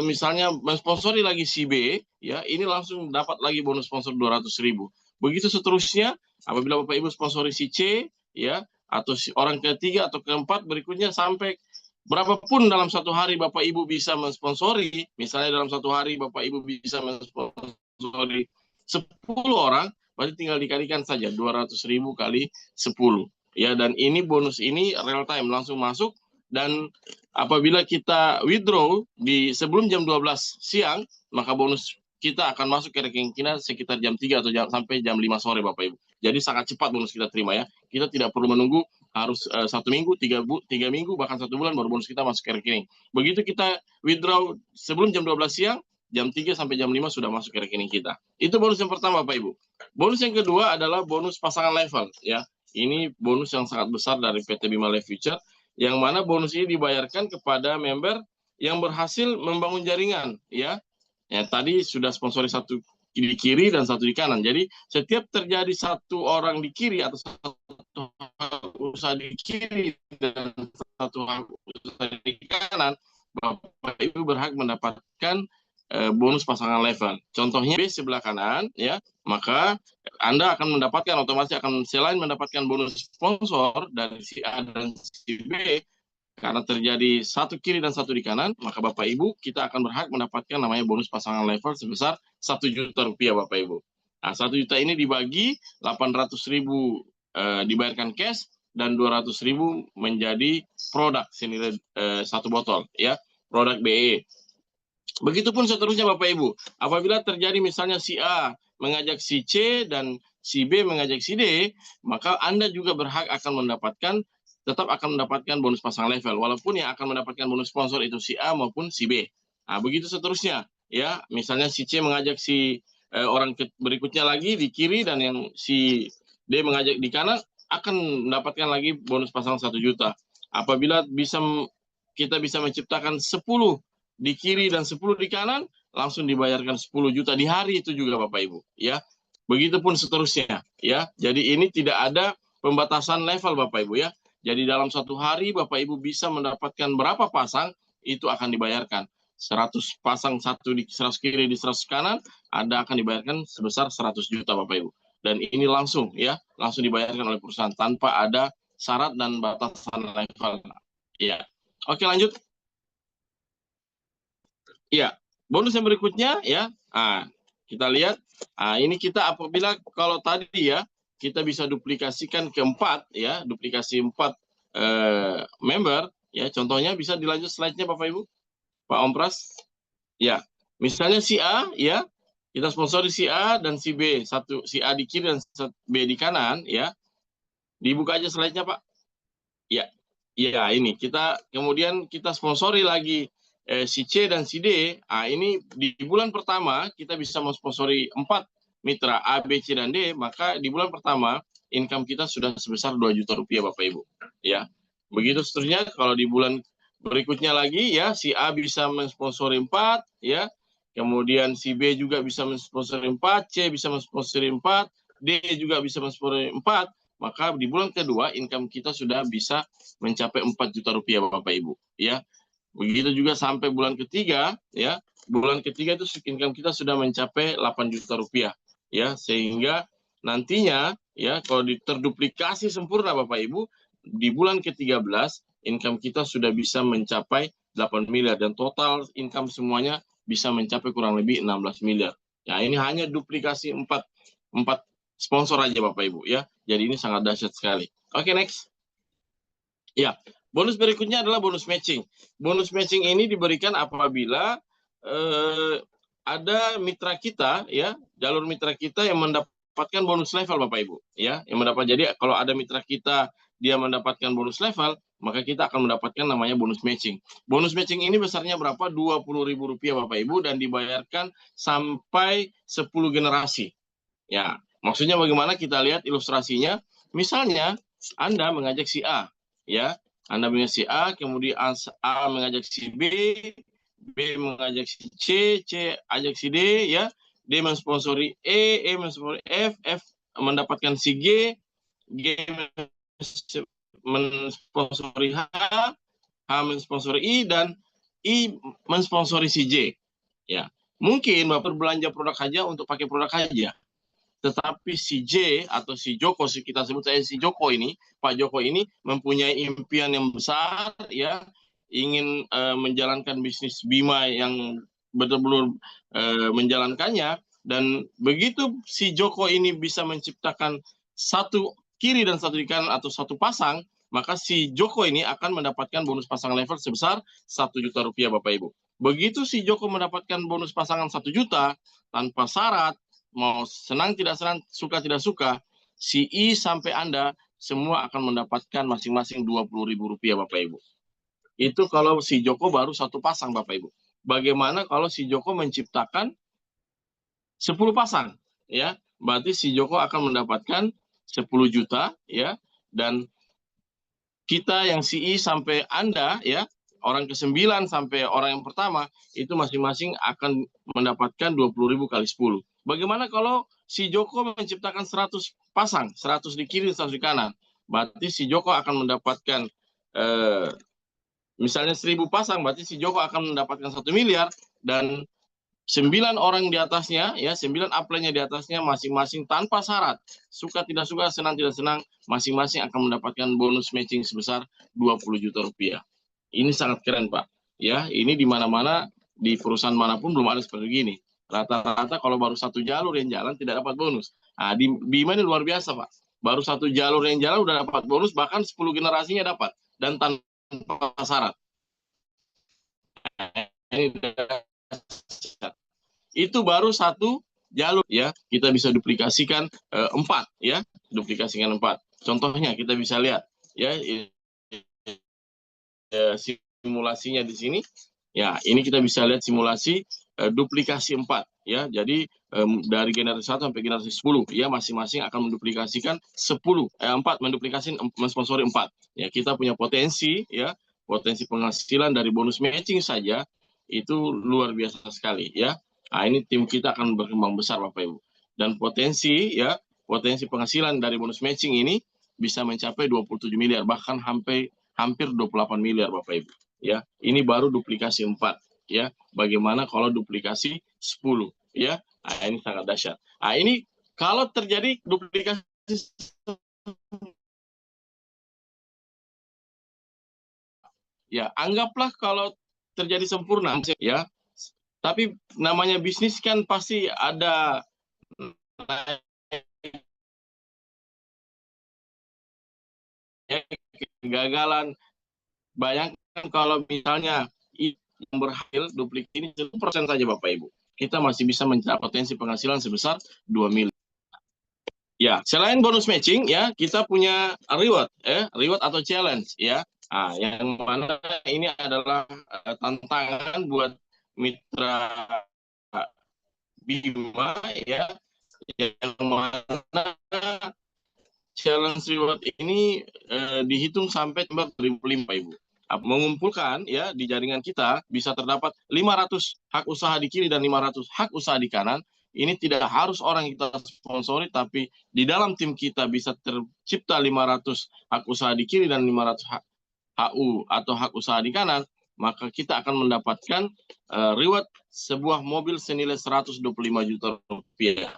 misalnya mensponsori lagi si B, ya ini langsung dapat lagi bonus sponsor 200.000. Begitu seterusnya, apabila Bapak Ibu sponsori si C, ya, atau si orang ketiga atau keempat berikutnya, sampai berapapun dalam satu hari Bapak Ibu bisa mensponsori. Misalnya dalam satu hari Bapak Ibu bisa mensponsori 10 orang, berarti tinggal dikalikan saja 200.000 kali 10. Ya, dan ini bonus ini real time langsung masuk. Dan apabila kita withdraw di sebelum jam 12 siang, maka bonus kita akan masuk ke rekening kita sekitar jam 3 atau sampai jam 5 sore Bapak Ibu. Jadi sangat cepat bonus kita terima ya. Kita tidak perlu menunggu harus 1 minggu, 3 minggu, bahkan 1 bulan baru bonus kita masuk ke rekening. Begitu kita withdraw sebelum jam 12 siang, jam 3 sampai jam 5 sudah masuk ke rekening kita. Itu bonus yang pertama Bapak Ibu. Bonus yang kedua adalah bonus pasangan level ya. Ini bonus yang sangat besar dari PT Bima Life Future, yang mana bonus ini dibayarkan kepada member yang berhasil membangun jaringan ya. Ya, tadi sudah sponsori satu di kiri dan satu di kanan. Jadi setiap terjadi satu orang di kiri atau satu usaha di kiri dan satu usaha di kanan, Bapak Ibu berhak mendapatkan bonus pasangan level. Contohnya B sebelah kanan ya, maka Anda akan mendapatkan otomatis selain mendapatkan bonus sponsor dari si A dan si B, karena terjadi satu kiri dan satu di kanan, maka Bapak Ibu kita akan berhak mendapatkan namanya bonus pasangan level sebesar 1 juta rupiah Bapak Ibu. Nah, 1 juta ini dibagi 800.000 dibayarkan cash dan 200.000 menjadi produk senilai 1 botol ya, produk BE. Begitupun seterusnya Bapak Ibu. Apabila terjadi misalnya si A mengajak si C dan si B mengajak si D, maka Anda juga berhak tetap akan mendapatkan bonus pasangan level, walaupun yang akan mendapatkan bonus sponsor itu si A maupun si B. Nah, begitu seterusnya ya. Misalnya si C mengajak si orang berikutnya lagi di kiri, dan yang si D mengajak di kanan, akan mendapatkan lagi bonus pasangan 1 juta. Apabila kita bisa menciptakan 10 di kiri dan 10 di kanan, langsung dibayarkan 10 juta di hari itu juga Bapak Ibu ya. Begitupun seterusnya ya. Jadi ini tidak ada pembatasan level Bapak Ibu ya. Jadi dalam satu hari Bapak Ibu bisa mendapatkan berapa pasang, itu akan dibayarkan. 100 pasang, 1 di 100 kiri di 100 kanan, Anda akan dibayarkan sebesar 100 juta Bapak Ibu. Dan ini langsung ya, langsung dibayarkan oleh perusahaan tanpa ada syarat dan batasan level. Ya. Oke, lanjut. Ya, bonus yang berikutnya ya. Nah, kita lihat. Nah, ini kita apabila kalau tadi ya, kita bisa duplikasikan ke 4 ya, duplikasi 4 member ya. Contohnya bisa dilanjut slide-nya Bapak Ibu, Pak Om Pras. Ya, misalnya si A ya, kita sponsori si A dan si B, si A di kiri dan B di kanan ya. Dibuka aja slide-nya Pak. Ya. Ya, ini kemudian kita sponsori lagi si C dan si D. Nah, ini di bulan pertama kita bisa mensponsori 4 mitra A, B, C, dan D, maka di bulan pertama income kita sudah sebesar 2 juta rupiah Bapak Ibu. Ya. Begitu seterusnya kalau di bulan berikutnya lagi ya, si A bisa mensponsori 4 ya. kemudian si B juga bisa mensponsori 4, C bisa mensponsori 4, D juga bisa mensponsori 4, maka di bulan kedua income kita sudah bisa mencapai 4 juta rupiah Bapak Ibu, ya. Begitu juga sampai bulan ketiga, ya. Bulan ketiga itu income kita sudah mencapai 8 juta rupiah, ya. Sehingga nantinya, ya, kalau terduplikasi sempurna Bapak Ibu, di bulan ke-13 income kita sudah bisa mencapai 8 miliar dan total income semuanya bisa mencapai kurang lebih 16 miliar. Ya, ini hanya duplikasi 4 sponsor aja Bapak Ibu, ya. Jadi ini sangat dahsyat sekali. Oke, next. Ya, bonus berikutnya adalah bonus matching. Bonus matching ini diberikan apabila ada mitra kita, ya, jalur mitra kita yang mendapatkan bonus level Bapak Ibu, ya, yang mendapat. Jadi kalau ada mitra kita dia mendapatkan bonus level, maka kita akan mendapatkan namanya bonus matching. Bonus matching ini besarnya berapa? Rp20.000 Bapak Ibu dan dibayarkan sampai 10 generasi. Ya, maksudnya bagaimana? Kita lihat ilustrasinya. Misalnya Anda mengajak si A, ya, Anda mengajak si A, kemudian A mengajak si B, B mengajak si C, C ajak si D, ya, D mensponsori E mensponsori F, F mendapatkan si G, G mensponsori H, H mensponsori I, dan I mensponsori si J. Ya, mungkin Bapak berbelanja produk saja untuk pakai produk saja. Tetapi si J atau si Joko, kita sebut saya si Joko ini, Pak Joko ini mempunyai impian yang besar, ya, ingin menjalankan bisnis Bima yang betul-betul menjalankannya. Dan begitu si Joko ini bisa menciptakan satu kiri dan satu di kanan atau satu pasang, maka si Joko ini akan mendapatkan bonus pasang level sebesar 1 juta rupiah Bapak Ibu. Begitu si Joko mendapatkan bonus pasangan 1 juta tanpa syarat, mau senang tidak senang, suka tidak suka, si I sampai Anda semua akan mendapatkan masing-masing Rp20.000 Bapak Ibu. Itu kalau si Joko baru satu pasang Bapak Ibu. Bagaimana kalau si Joko menciptakan 10 pasang, ya? Berarti si Joko akan mendapatkan 10 juta, ya. Dan kita yang si I sampai Anda, ya, orang ke-9 sampai orang yang pertama, itu masing-masing akan mendapatkan 20.000 kali 10. Bagaimana kalau si Joko menciptakan 100 pasang, 100 di kiri, 100 di kanan? Berarti si Joko akan mendapatkan, misalnya 1.000 pasang, berarti si Joko akan mendapatkan 1 miliar, dan 9 orang di atasnya, ya, 9 upline-nya di atasnya masing-masing tanpa syarat, suka tidak suka, senang tidak senang, masing-masing akan mendapatkan bonus matching sebesar 20 juta rupiah. Ini sangat keren Pak, ya. Ini di mana-mana, di perusahaan manapun belum ada seperti ini. Rata-rata kalau baru satu jalur yang jalan tidak dapat bonus. Nah, di Bima ini luar biasa Pak, baru satu jalur yang jalan udah dapat bonus, bahkan 10 generasinya dapat dan tanpa syarat. Itu baru satu jalur, ya. Kita bisa duplikasikan 4, ya, duplikasikan 4. Contohnya kita bisa lihat, ya, simulasinya di sini. Ya, ini kita bisa lihat simulasi duplikasi 4, ya. Jadi dari generasi 1 sampai generasi 10, ya, masing-masing akan menduplikasikan 4 menduplikasi mensponsori 4. Ya, kita punya potensi, ya, potensi penghasilan dari bonus matching saja itu luar biasa sekali, ya. Nah, ini tim kita akan berkembang besar Bapak Ibu. Dan potensi, ya, potensi penghasilan dari bonus matching ini bisa mencapai 27 miliar, bahkan hampir 28 miliar Bapak Ibu. Ya, ini baru duplikasi 4, ya. Bagaimana kalau duplikasi 10, ya? Nah, ini sangat dahsyat. Nah, ini kalau terjadi duplikasi, ya, anggaplah kalau terjadi sempurna, ya. Tapi namanya bisnis kan pasti ada kegagalan. Bayangkan kalau misalnya yang berhasil duplik ini 1% saja Bapak Ibu, kita masih bisa mencapai potensi penghasilan sebesar 2 miliar. Ya, selain bonus matching, ya, kita punya reward, reward atau challenge, ya. Nah, yang mana ini adalah tantangan buat mitra Bima, ya, yang mana challenge reward ini dihitung sampai 2005 Ibu. mengumpulkan ya di jaringan kita bisa terdapat 500 hak usaha di kiri dan 500 hak usaha di kanan. Ini tidak harus orang yang kita sponsori, tapi di dalam tim kita bisa tercipta 500 hak usaha di kiri dan 500 HU atau hak usaha di kanan, maka kita akan mendapatkan reward sebuah mobil senilai 125 juta rupiah.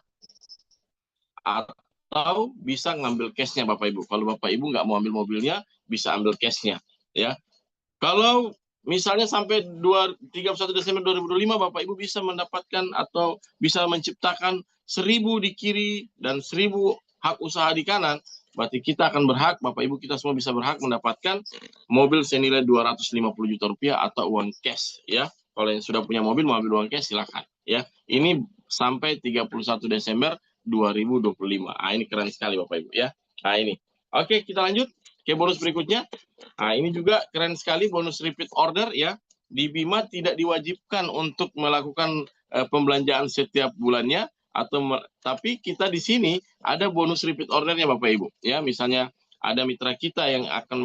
Atau bisa ngambil cashnya Bapak Ibu. Kalau Bapak Ibu nggak mau ambil mobilnya, bisa ambil cashnya. Ya. Kalau misalnya sampai 31 Desember 2025 Bapak Ibu bisa mendapatkan atau bisa menciptakan 1000 di kiri dan 1000 hak usaha di kanan, berarti kita akan berhak, Bapak Ibu kita semua bisa berhak mendapatkan mobil senilai 250 juta rupiah atau uang cash ya. Kalau yang sudah punya mobil mau ambil uang cash silakan ya. Ini sampai 31 Desember 2025. Ah, ini keren sekali Bapak Ibu ya. Nah, ini. Oke, kita lanjut ke bonus berikutnya. Nah, ini juga keren sekali bonus repeat order ya. Di Bima tidak diwajibkan untuk melakukan pembelanjaan setiap bulannya tapi kita di sini ada bonus repeat ordernya Bapak Ibu. Ya, misalnya ada mitra kita yang akan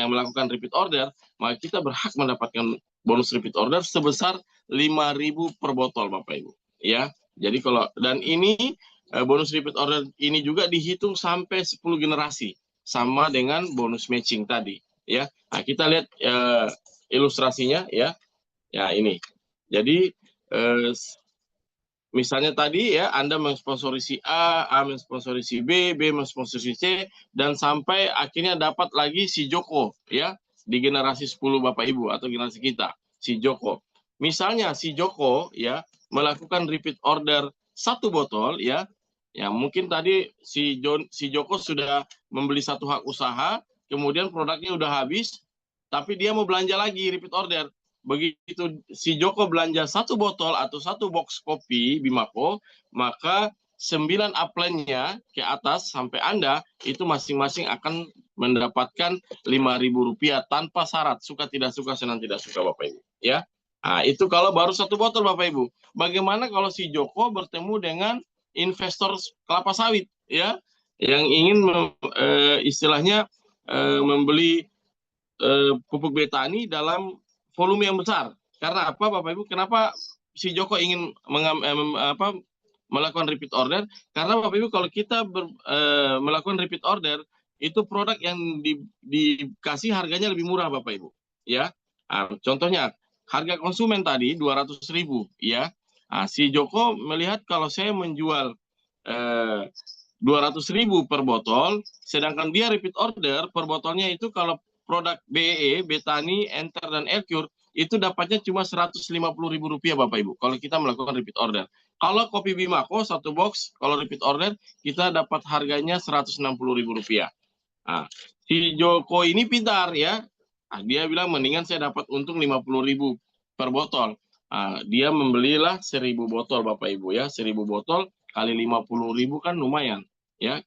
melakukan repeat order, maka kita berhak mendapatkan bonus repeat order sebesar 5.000 per botol Bapak Ibu. Ya. Jadi dan ini bonus repeat order ini juga dihitung sampai 10 generasi sama dengan bonus matching tadi ya. Nah, kita lihat ilustrasinya ya. Ya ini. Jadi misalnya tadi ya Anda mensponsori si A mensponsori si B mensponsori si C dan sampai akhirnya dapat lagi si Joko ya di generasi 10 Bapak Ibu atau generasi kita, si Joko. Misalnya si Joko ya melakukan repeat order 1 botol ya. Ya, mungkin tadi si Joko sudah membeli 1 hak usaha, kemudian produknya udah habis, tapi dia mau belanja lagi repeat order. Begitu si Joko belanja 1 botol atau 1 box kopi Bimako, maka 9 upline-nya ke atas sampai Anda itu masing-masing akan mendapatkan Rp5.000 tanpa syarat, suka tidak suka, senang tidak suka Bapak Ibu. Ya, nah, itu kalau baru 1 botol Bapak Ibu. Bagaimana kalau si Joko bertemu dengan investor kelapa sawit ya yang ingin istilahnya membeli pupuk betani dalam volume yang besar. Karena apa Bapak Ibu? Kenapa si Joko ingin melakukan repeat order? Karena Bapak Ibu kalau kita melakukan repeat order itu produk yang dikasih harganya lebih murah Bapak Ibu ya. Nah, contohnya harga konsumen tadi 200.000 ya. Nah, si Joko melihat kalau saya menjual 200.000 per botol, sedangkan dia repeat order per botolnya itu kalau produk BEE, Betani, Enter, dan Elcure itu dapatnya cuma Rp150.000 Bapak Ibu kalau kita melakukan repeat order. Kalau kopi Bimako 1 box kalau repeat order kita dapat harganya Rp160.000. Nah, si Joko ini pintar ya. Nah, dia bilang mendingan saya dapat untung 50.000 per botol. Nah, dia membelilah 1.000 botol Bapak Ibu ya, 1.000 botol kali 50.000 kan lumayan ya.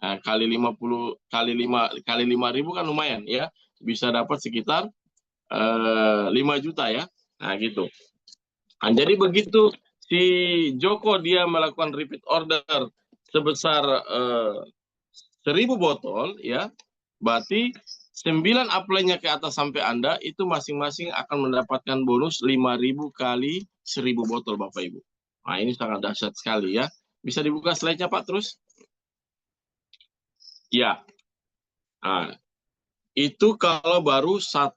Nah, kali 5.000 kan lumayan ya. Bisa dapat sekitar 5 juta ya. Nah, gitu. Nah, jadi begitu si Joko dia melakukan repeat order sebesar 1.000 botol ya. Berarti 9 upline-nya ke atas sampai Anda itu masing-masing akan mendapatkan bonus 5.000 kali 1.000 botol Bapak Ibu. Nah, ini sangat dahsyat sekali ya. Bisa dibuka slide-nya Pak terus? Ya. Nah, itu kalau baru 1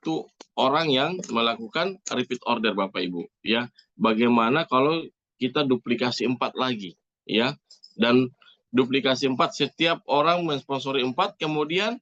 orang yang melakukan repeat order Bapak Ibu ya. Bagaimana kalau kita duplikasi 4 lagi ya. Dan duplikasi 4 setiap orang mensponsori 4 kemudian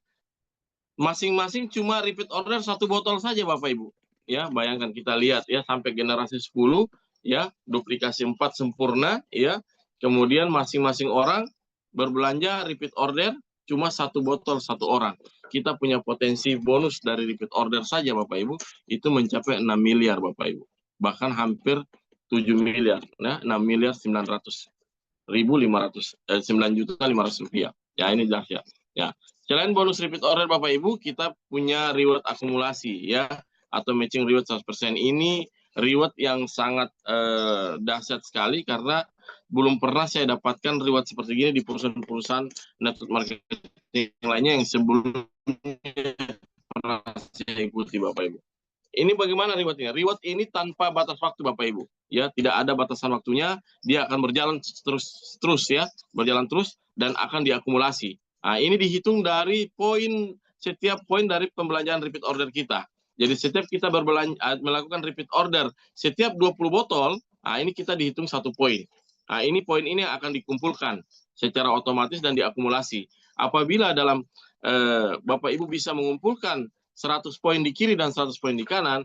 masing-masing cuma repeat order 1 botol saja Bapak Ibu. Ya, bayangkan kita lihat ya sampai generasi 10 ya, duplikasi 4 sempurna ya. Kemudian masing-masing orang berbelanja repeat order cuma 1 botol 1 orang. Kita punya potensi bonus dari repeat order saja Bapak Ibu itu mencapai 6 miliar Bapak Ibu. Bahkan hampir 7 miliar. Nah, 6 miliar 900.500 rupiah. Ya, ini dahsyat. Ya. Selain bonus repeat order Bapak Ibu, kita punya reward akumulasi ya atau matching reward 100%. Ini reward yang sangat dahsyat sekali karena belum pernah saya dapatkan reward seperti ini di perusahaan-perusahaan network marketing lainnya yang sebelumnya pernah saya ikuti Bapak Ibu. Ini bagaimana rewardnya? Reward ini tanpa batas waktu Bapak Ibu. Ya, tidak ada batasan waktunya, dia akan berjalan terus ya, berjalan terus dan akan diakumulasi. Nah, ini dihitung dari setiap poin dari pembelanjaan repeat order kita. Jadi setiap kita melakukan repeat order setiap 20 botol, nah ini kita dihitung 1 poin. Nah, ini poin ini akan dikumpulkan secara otomatis dan diakumulasi. Apabila dalam Bapak Ibu bisa mengumpulkan 100 poin di kiri dan 100 poin di kanan,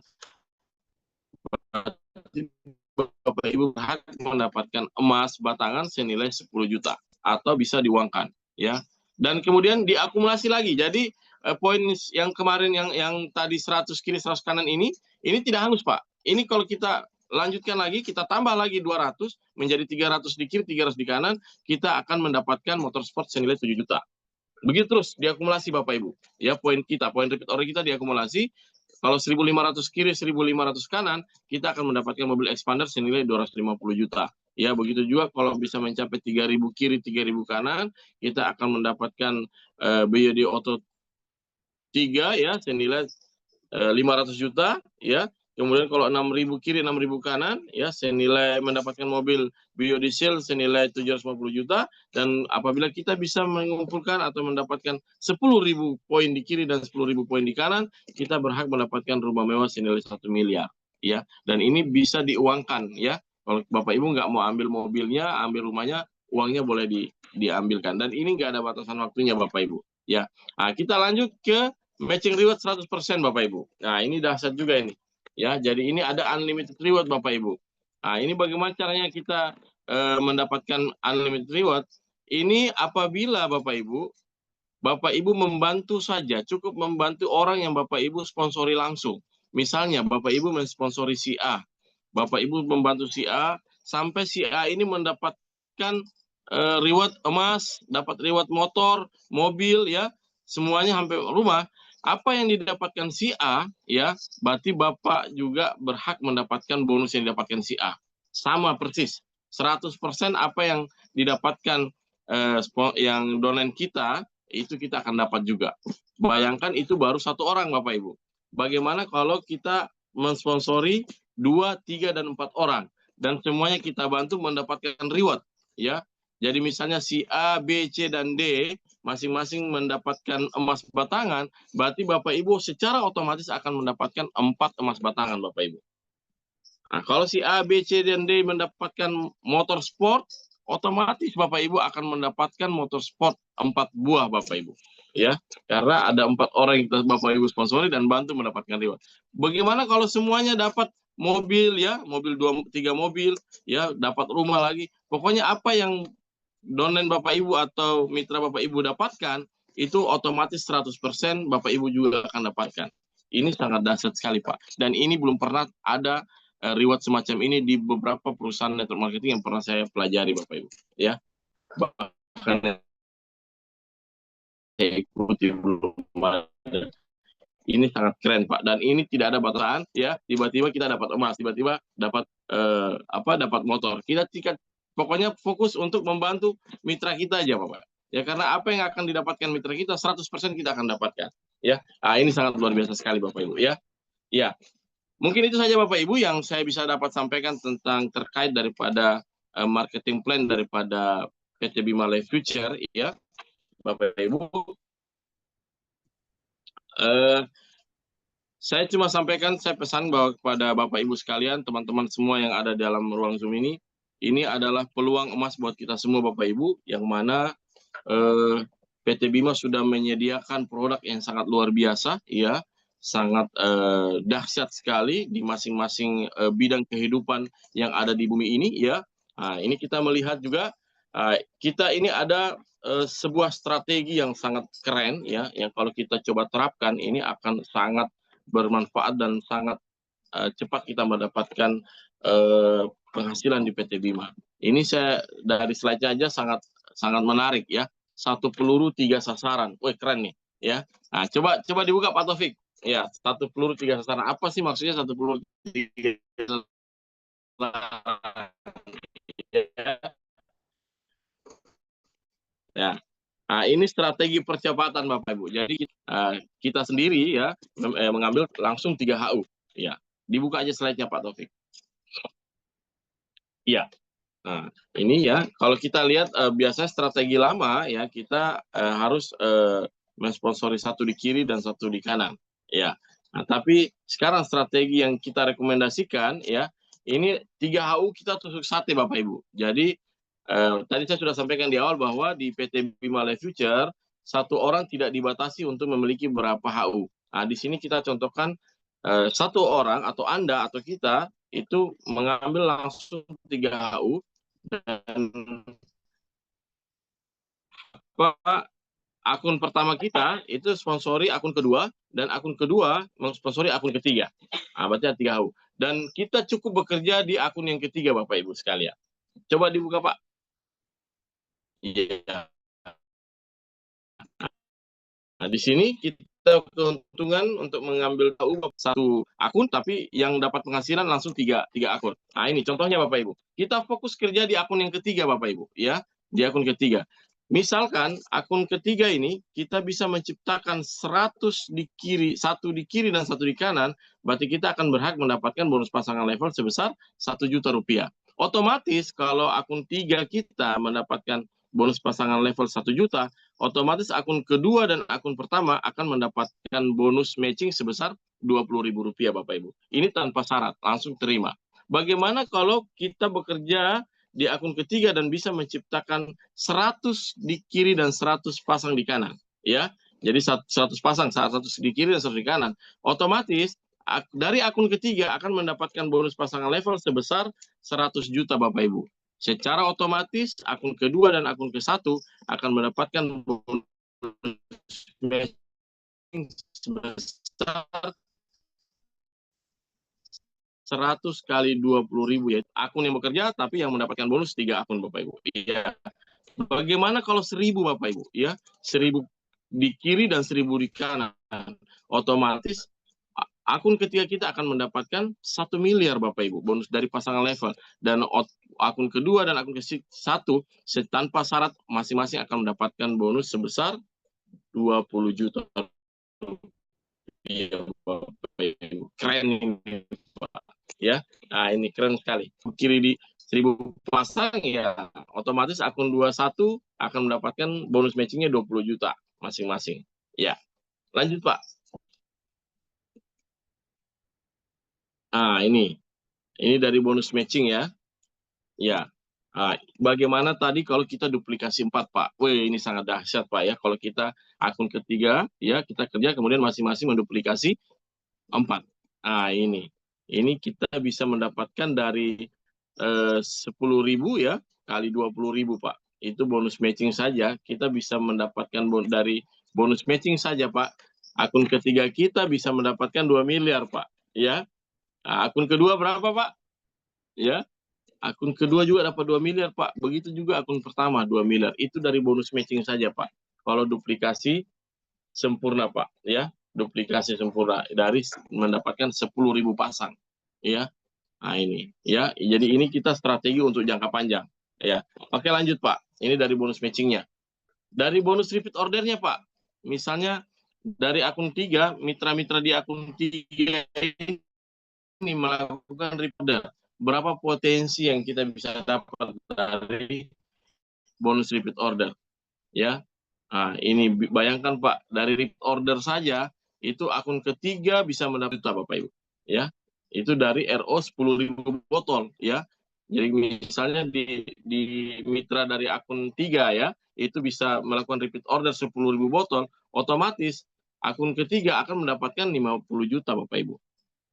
Bapak Ibu berhak mendapatkan emas batangan senilai 10 juta atau bisa diuangkan ya. Dan kemudian diakumulasi lagi. Jadi poin yang kemarin yang tadi 100 kiri 100 kanan ini tidak hangus Pak. Ini kalau kita lanjutkan lagi, kita tambah lagi 200 menjadi 300 di kiri 300 di kanan, kita akan mendapatkan motor sport senilai 7 juta. Begitu terus diakumulasi Bapak Ibu. Ya, poin repeat order kita diakumulasi. Kalau 1.500 kiri, 1.500 kanan, kita akan mendapatkan mobil expander senilai 250 juta. Ya, begitu juga kalau bisa mencapai 3.000 kiri, 3.000 kanan, kita akan mendapatkan BYD Auto 3 ya senilai 500 juta ya. Kemudian kalau 6.000 kiri 6.000 kanan ya senilai mendapatkan mobil biodiesel senilai 750 juta, dan apabila kita bisa mengumpulkan atau mendapatkan 10.000 poin di kiri dan 10.000 poin di kanan, kita berhak mendapatkan rumah mewah senilai 1 miliar ya. Dan ini bisa diuangkan ya. Kalau Bapak Ibu nggak mau ambil mobilnya, ambil rumahnya, uangnya boleh diambilkan, dan ini nggak ada batasan waktunya Bapak Ibu ya. Nah, kita lanjut ke matching reward 100% Bapak Ibu. Nah, ini dahsyat juga ini. Ya, jadi ini ada unlimited reward Bapak Ibu. Nah, ini bagaimana caranya kita mendapatkan unlimited reward? Ini apabila Bapak Ibu membantu saja, cukup membantu orang yang Bapak Ibu sponsori langsung. Misalnya Bapak Ibu mensponsori si A. Bapak Ibu membantu si A sampai si A ini mendapatkan reward emas, dapat reward motor, mobil ya, semuanya hampir rumah. Apa yang didapatkan si A ya, berarti Bapak juga berhak mendapatkan bonus yang didapatkan si A. Sama persis. 100% apa yang didapatkan yang donen kita, itu kita akan dapat juga. Bayangkan itu baru 1 orang Bapak Ibu. Bagaimana kalau kita mensponsori 2, 3, dan 4 orang dan semuanya kita bantu mendapatkan reward ya. Jadi misalnya si A, B, C, dan D masing-masing mendapatkan emas batangan, berarti Bapak Ibu secara otomatis akan mendapatkan 4 emas batangan Bapak Ibu. Nah, kalau si A, B, C, dan D mendapatkan motor sport, otomatis Bapak Ibu akan mendapatkan motor sport 4 buah Bapak Ibu. Ya, karena ada 4 orang yang Bapak Ibu sponsori dan bantu mendapatkan reward. Bagaimana kalau semuanya dapat mobil ya, mobil 2-3 mobil ya, dapat rumah lagi. Pokoknya apa yang donen Bapak Ibu atau mitra Bapak Ibu dapatkan, itu otomatis 100% Bapak Ibu juga akan dapatkan. Ini sangat dahsyat sekali Pak. Dan ini belum pernah ada reward semacam ini di beberapa perusahaan network marketing yang pernah saya pelajari Bapak Ibu. Ya, bahkan saya ikuti belum ada. Ini sangat keren Pak, dan ini tidak ada batasan ya. Tiba-tiba kita dapat emas, tiba-tiba dapat dapat motor. Kita pokoknya fokus untuk membantu mitra kita aja Bapak. Ya, karena apa yang akan didapatkan mitra kita 100% kita akan dapatkan. Ya, nah, ini sangat luar biasa sekali Bapak Ibu ya. Ya, mungkin itu saja Bapak Ibu yang saya bisa dapat sampaikan tentang terkait daripada marketing plan daripada PT Bima Life Future ya Bapak Ibu. Saya cuma sampaikan, saya pesan bahwa kepada Bapak Ibu sekalian, teman-teman semua yang ada dalam ruang Zoom ini adalah peluang emas buat kita semua Bapak Ibu, yang mana PT Bima sudah menyediakan produk yang sangat luar biasa, ya, sangat dahsyat sekali di masing-masing bidang kehidupan yang ada di bumi ini, ya. Nah, ini kita melihat juga kita ini ada sebuah strategi yang sangat keren, ya, yang kalau kita coba terapkan ini akan sangat bermanfaat dan sangat cepat kita mendapatkan penghasilan di PT Bima. Ini saya dari slide-nya aja sangat menarik ya. 1 peluru 3 sasaran. Wih, keren nih ya. Nah, coba dibuka Pak Taufik. Ya, 1 peluru 3 sasaran. Apa sih maksudnya 1 peluru 3 sasaran? Ya. Nah, ini strategi percepatan Bapak Ibu. Jadi kita sendiri ya mengambil langsung 3 HU. Ya, dibuka aja slide-nya Pak Taufik. Iya. Nah, ini ya kalau kita lihat biasanya strategi lama ya kita harus mensponsori satu di kiri dan satu di kanan. Ya. Nah, tapi sekarang strategi yang kita rekomendasikan ya ini 3 HU kita tusuk sate Bapak Ibu. Jadi tadi saya sudah sampaikan di awal bahwa di PT Bima Life Future satu orang tidak dibatasi untuk memiliki berapa HU. Nah, di sini kita contohkan satu orang atau Anda atau kita itu mengambil langsung 3 HU dan akun pertama kita itu sponsori akun kedua dan akun kedua mensponsori akun ketiga. Nah, berarti ada 3 HU. Dan kita cukup bekerja di akun yang ketiga Bapak Ibu sekalian. Coba dibuka Pak. Iya. Nah, di sini kita keuntungan untuk mengambil satu akun, tapi yang dapat penghasilan langsung tiga akun. Nah, ini contohnya Bapak Ibu. Kita fokus kerja di akun yang ketiga Bapak Ibu, ya, di akun ketiga. Misalkan akun ketiga ini kita bisa menciptakan 100 di kiri, satu di kiri dan satu di kanan, berarti kita akan berhak mendapatkan bonus pasangan level sebesar 1 juta rupiah. Otomatis kalau akun 3 kita mendapatkan bonus pasangan level 1 juta, otomatis akun kedua dan akun pertama akan mendapatkan bonus matching sebesar Rp20.000 Bapak Ibu. Ini tanpa syarat, langsung terima. Bagaimana kalau kita bekerja di akun ketiga dan bisa menciptakan 100 di kiri dan 100 pasang di kanan, ya. Jadi 100 pasang, 100 di kiri dan 100 di kanan. Otomatis dari akun ketiga akan mendapatkan bonus pasangan level sebesar 100 juta Bapak Ibu. Secara otomatis akun kedua dan akun ke-1 akan mendapatkan bonus matching sebesar 100 kali 20.000, yaitu akun yang bekerja tapi yang mendapatkan bonus 3 akun Bapak Ibu. Ya. Bagaimana kalau 1.000 Bapak Ibu? Ya, 1.000 di kiri dan 1.000 di kanan. Otomatis akun ketiga kita akan mendapatkan 1 miliar Bapak Ibu bonus dari pasangan level, dan akun kedua dan akun ke-1 tanpa syarat masing-masing akan mendapatkan bonus sebesar 20 juta. Iya, Bapak Ibu. Keren ini Pak. Ya, nah ini keren sekali. Kiri di 1.000 pasang ya otomatis akun 21 akan mendapatkan bonus matchingnya 20 juta masing-masing. Ya, lanjut Pak. Nah ini dari bonus matching ya. Ya, nah, bagaimana tadi kalau kita duplikasi 4 Pak? Wih, ini sangat dahsyat Pak ya. Kalau kita akun ketiga ya kita kerja kemudian masing-masing menduplikasi 4. Nah ini kita bisa mendapatkan dari 10.000 ya kali 20.000 Pak. Itu bonus matching saja kita bisa mendapatkan dari bonus matching saja Pak. Akun ketiga kita bisa mendapatkan 2 miliar Pak. Ya. Nah, akun kedua berapa Pak? Ya. Akun kedua juga dapat 2 miliar Pak. Begitu juga akun pertama 2 miliar. Itu dari bonus matching saja Pak. Kalau duplikasi sempurna Pak. Ya. Duplikasi sempurna dari mendapatkan 10.000 pasang. Ya. Nah ini ya, jadi ini kita strategi untuk jangka panjang ya. Oke lanjut Pak, ini dari bonus matchingnya. Dari bonus repeat ordernya Pak, misalnya dari akun 3, mitra-mitra di akun 3 ini melakukan repeat order, berapa potensi yang kita bisa dapat dari bonus repeat order ya. Nah ini bayangkan Pak, dari repeat order saja itu akun ketiga bisa mendapat juta Bapak Ibu ya. Itu dari RO 10.000 botol ya. Jadi misalnya di mitra dari akun 3 ya, itu bisa melakukan repeat order 10.000 botol, otomatis akun ketiga akan mendapatkan 50 juta Bapak Ibu.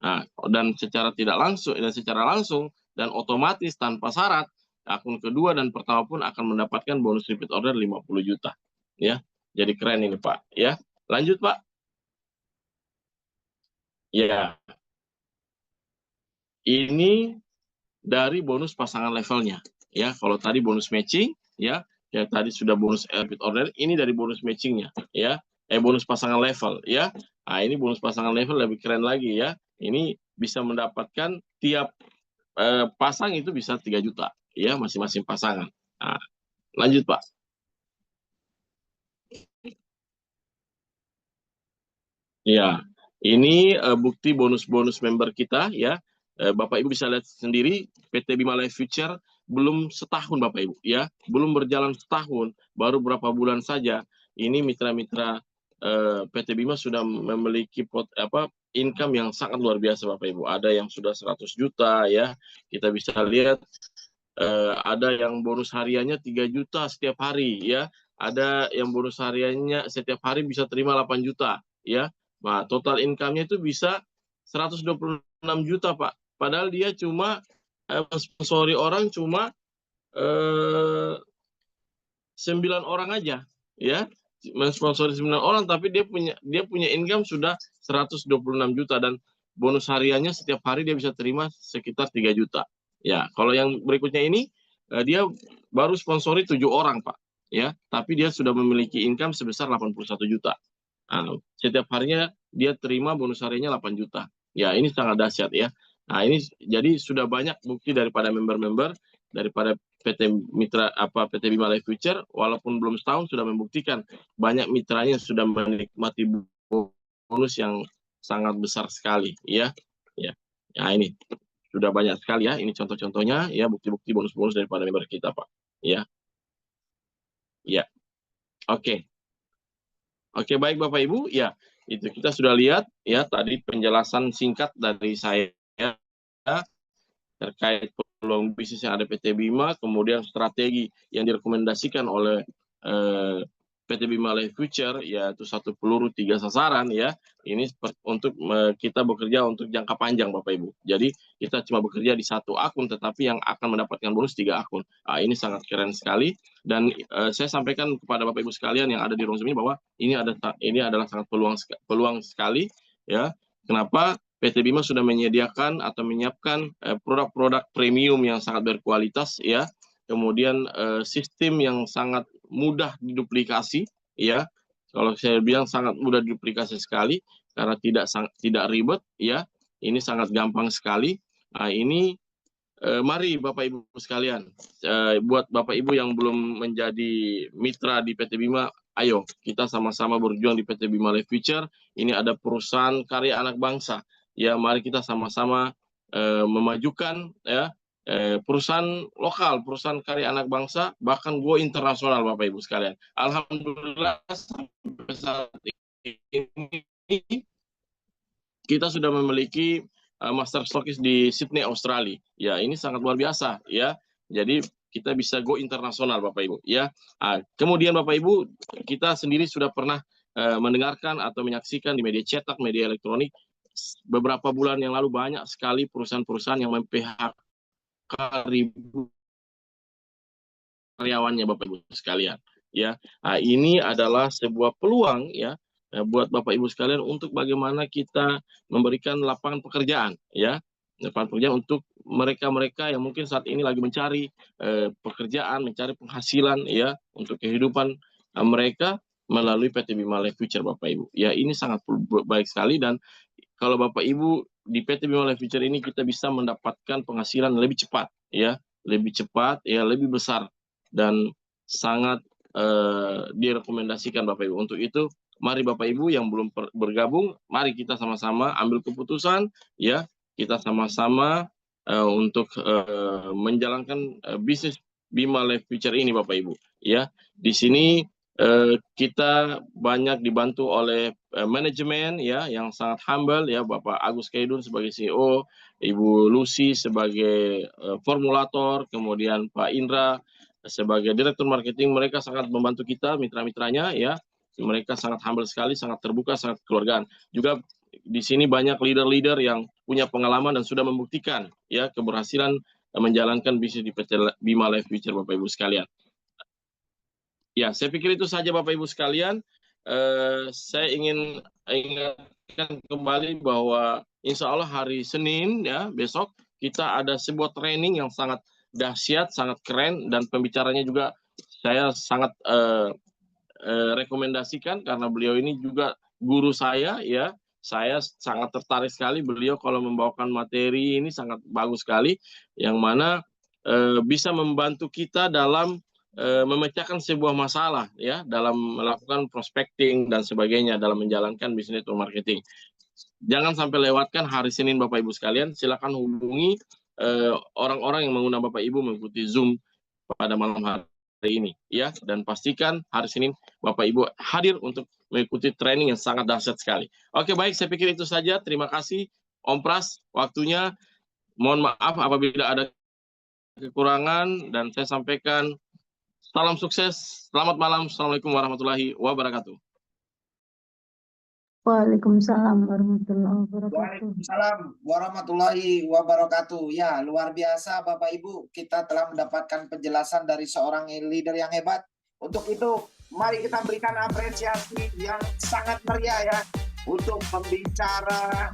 Nah, dan secara tidak langsung dan secara langsung dan otomatis tanpa syarat, akun kedua dan pertama pun akan mendapatkan bonus repeat order 50 juta. Ya. Jadi keren ini Pak, ya. Lanjut Pak. Ya. Ini dari bonus pasangan levelnya ya. Kalau tadi bonus matching ya tadi sudah bonus repeat order, ini dari bonus matchingnya ya, bonus pasangan level ya. Nah ini bonus pasangan level lebih keren lagi ya, ini bisa mendapatkan tiap pasang itu bisa 3 juta ya masing-masing pasangan. Nah, lanjut Pak. Ya, ini bukti bonus-bonus member kita ya. Bapak Ibu bisa lihat sendiri PT Bima Life Future belum setahun Bapak Ibu ya, belum berjalan setahun, baru berapa bulan saja. Ini mitra-mitra PT Bima sudah memiliki income yang sangat luar biasa Bapak Ibu. Ada yang sudah 100 juta ya. Kita bisa lihat ada yang bonus hariannya 3 juta setiap hari ya. Ada yang bonus hariannya setiap hari bisa terima 8 juta ya. Nah, total income-nya itu bisa 126 juta, Pak. Padahal dia cuma sponsori orang cuma 9 orang aja, ya. Mensponsori 9 orang, tapi dia punya income sudah 126 juta dan bonus hariannya setiap hari dia bisa terima sekitar 3 juta. Ya, kalau yang berikutnya ini dia baru sponsori 7 orang, Pak. Ya, tapi dia sudah memiliki income sebesar 81 juta. Setiap harinya dia terima bonus harinya 8 juta. Ya, ini sangat dahsyat ya. Nah, ini jadi sudah banyak bukti daripada member-member daripada PT Bima Life Future walaupun belum setahun sudah membuktikan banyak mitranya sudah menikmati bonus yang sangat besar sekali ya. Ya. Nah, ini sudah banyak sekali ya. Ini contoh-contohnya ya bukti-bukti bonus-bonus daripada member kita, Pak. Ya. Ya. Oke. Oke, baik Bapak Ibu. Ya, itu kita sudah lihat ya tadi penjelasan singkat dari saya terkait peluang bisnis yang ada PT Bima, kemudian strategi yang direkomendasikan oleh PT Bima Life Future, yaitu 1 peluru 3 sasaran ya. Ini untuk kita bekerja untuk jangka panjang Bapak Ibu. Jadi kita cuma bekerja di 1 akun, tetapi yang akan mendapatkan bonus 3 akun. Nah, ini sangat keren sekali. Dan saya sampaikan kepada Bapak Ibu sekalian yang ada di ruang Zoom ini bahwa ini adalah sangat peluang sekali ya. Kenapa? PT Bima sudah menyediakan atau menyiapkan produk-produk premium yang sangat berkualitas ya, kemudian sistem yang sangat mudah diduplikasi ya. Kalau saya bilang sangat mudah diduplikasi sekali karena tidak ribet ya. Ini sangat gampang sekali. Nah, ini mari Bapak Ibu sekalian, buat Bapak Ibu yang belum menjadi mitra di PT Bima, ayo kita sama-sama berjuang di PT Bima Life Future. Ini ada perusahaan karya anak bangsa. Ya, mari kita sama-sama memajukan ya perusahaan lokal, perusahaan karya anak bangsa, bahkan go internasional Bapak Ibu sekalian. Alhamdulillah sampai saat ini kita sudah memiliki master stockist di Sydney, Australia. Ya, ini sangat luar biasa ya. Jadi kita bisa go internasional Bapak Ibu ya. Kemudian Bapak Ibu, kita sendiri sudah pernah mendengarkan atau menyaksikan di media cetak, media elektronik beberapa bulan yang lalu banyak sekali perusahaan-perusahaan yang mem-PHK ribu karyawannya Bapak Ibu sekalian ya. Ini adalah sebuah peluang ya buat Bapak Ibu sekalian untuk bagaimana kita memberikan lapangan pekerjaan ya, lapangan pekerjaan untuk mereka-mereka yang mungkin saat ini lagi mencari pekerjaan, mencari penghasilan ya untuk kehidupan mereka melalui PT Bima Life Future Bapak Ibu. Ya, ini sangat baik sekali dan kalau Bapak Ibu di PT Bima Life Future ini kita bisa mendapatkan penghasilan lebih cepat ya, lebih cepat ya, lebih besar dan sangat direkomendasikan Bapak Ibu. Untuk itu mari Bapak Ibu yang belum bergabung, mari kita sama-sama ambil keputusan ya, kita sama-sama untuk menjalankan bisnis Bima Life Future ini Bapak Ibu ya. Di sini kita banyak dibantu oleh manajemen ya yang sangat humble ya, Bapak Agus Kaidun sebagai CEO, Ibu Lucy sebagai formulator, kemudian Pak Indra sebagai direktur marketing. Mereka sangat membantu kita mitra-mitranya ya. Mereka sangat humble sekali, sangat terbuka, sangat kekeluargaan. Juga di sini banyak leader-leader yang punya pengalaman dan sudah membuktikan ya keberhasilan menjalankan bisnis di PT Bima Life Future Bapak Ibu sekalian. Ya, saya pikir itu saja Bapak Ibu sekalian. Saya ingin ingatkan kembali bahwa insya Allah hari Senin ya besok kita ada sebuah training yang sangat dahsyat, sangat keren dan pembicaranya juga saya sangat rekomendasikan karena beliau ini juga guru saya ya. Saya sangat tertarik sekali beliau kalau membawakan materi ini sangat bagus sekali yang mana bisa membantu kita dalam memecahkan sebuah masalah ya dalam melakukan prospecting dan sebagainya dalam menjalankan bisnis network marketing. Jangan sampai lewatkan hari Senin Bapak Ibu sekalian, silakan hubungi orang-orang yang mengundang Bapak Ibu mengikuti Zoom pada malam hari ini ya, dan pastikan hari Senin Bapak Ibu hadir untuk mengikuti training yang sangat dahsyat sekali. Oke, baik, saya pikir itu saja. Terima kasih Om Pras waktunya. Mohon maaf apabila ada kekurangan, dan saya sampaikan salam sukses, selamat malam, assalamualaikum warahmatullahi wabarakatuh. Waalaikumsalam warahmatullahi wabarakatuh. Waalaikumsalam warahmatullahi wabarakatuh. Ya, luar biasa Bapak Ibu, kita telah mendapatkan penjelasan dari seorang leader yang hebat. Untuk itu, mari kita berikan apresiasi yang sangat meriah ya untuk pembicara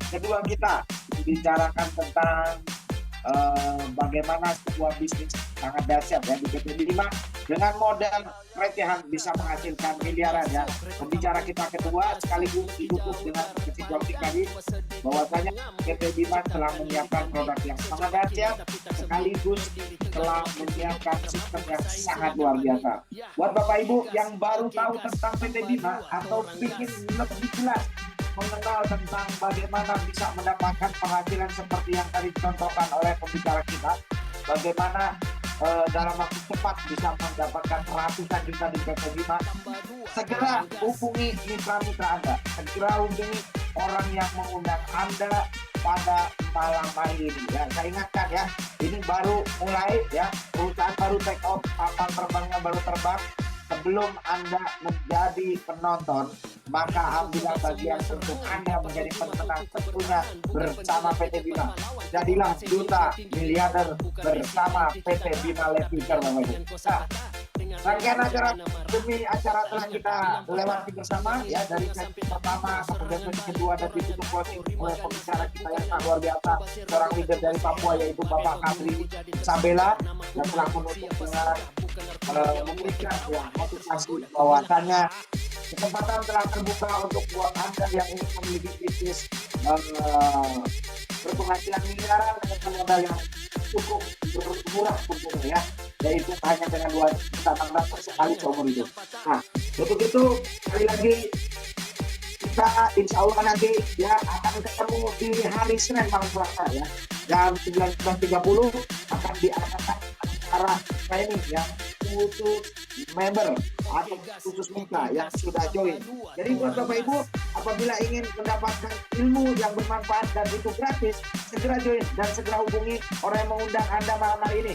kedua kita, membicarakan tentang bagaimana sebuah bisnis sangat dahsyat ya di PT Bima dengan modal recehan bisa menghasilkan miliaran ya. Pembicara kita kedua sekaligus ditutup dengan kesimpulan tadi bahwasanya PT Bima telah menyiapkan produk yang sangat dahsyat sekaligus telah menyiapkan sistem yang sangat luar biasa. Buat Bapak Ibu yang baru tahu tentang PT Bima atau ingin lebih jelas mengenal tentang bagaimana bisa mendapatkan penghasilan seperti yang tadi dicontohkan oleh pembicara kita, bagaimana dalam waktu cepat bisa mendapatkan ratusan juta di PT Bima, segera hubungi mitra-mitra Anda, segera hubungi orang yang mengundang Anda pada malam hari ini ya. Saya ingatkan ya, ini baru mulai ya, perusahaan baru take off, kapal terbangnya baru terbang. Sebelum Anda menjadi penonton, maka ambillah bagian untuk Anda menjadi pemenang tentunya bersama PT Bima. Jadilah duta miliarder bersama PT Bima Levicer, Bapak Ibu. Nah, rangkaian acara demi acara telah kita lewati bersama ya, dari sesi pertama kemudian sesi kedua dan ditutup closing oleh pembicara kita yang sangat luar biasa, seorang leader dari Papua yaitu Bapak Kadri Sabela, yang telah menutup dengan memberikan ya, motivasi bahwasannya kesempatan telah terbuka untuk buat Anda yang ingin memiliki bisnis berpenghasilan miliaran dengan modal yang cukup murah tentunya ya, yaitu hanya dengan 2 juta sekali seumur hidup. Nah, untuk itu sekali lagi kita insya Allah nanti ya akan ketemu di hari Senin malam Selasa ya, jam 19.30 akan diadakan acara training yang khusus member atau khusus mitra yang sudah join. Jadi buat Bapak Ibu, apabila ingin mendapatkan ilmu yang bermanfaat dan itu gratis, segera join dan segera hubungi orang yang mengundang Anda malam hari ini.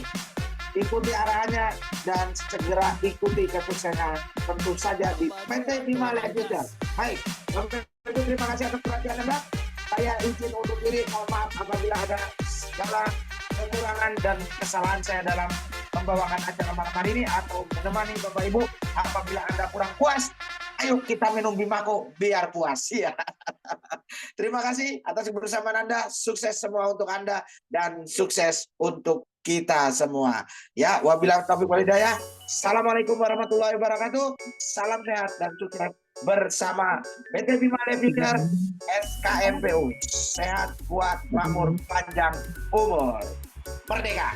Ikuti arahannya dan segera ikuti kesuksesan tentu saja di PT Bima Levicer. Baik, terima kasih atas perhatian Anda. Saya izin untuk diri, mohon maaf apabila ada segala kekurangan dan kesalahan saya dalam membawakan acara malam hari ini atau menemani Bapak Ibu. Apabila Anda kurang puas, ayo kita minum Bimako biar puas ya. Terima kasih atas kebersamaan Anda. Sukses semua untuk Anda dan sukses untuk kita semua. Ya, wabillahi taufiq wal hidayah. Assalamualaikum warahmatullahi wabarakatuh. Salam sehat dan sukses bersama PT Bima Levicer SKMPU. Sehat, kuat, makmur, panjang umur. Merdeka.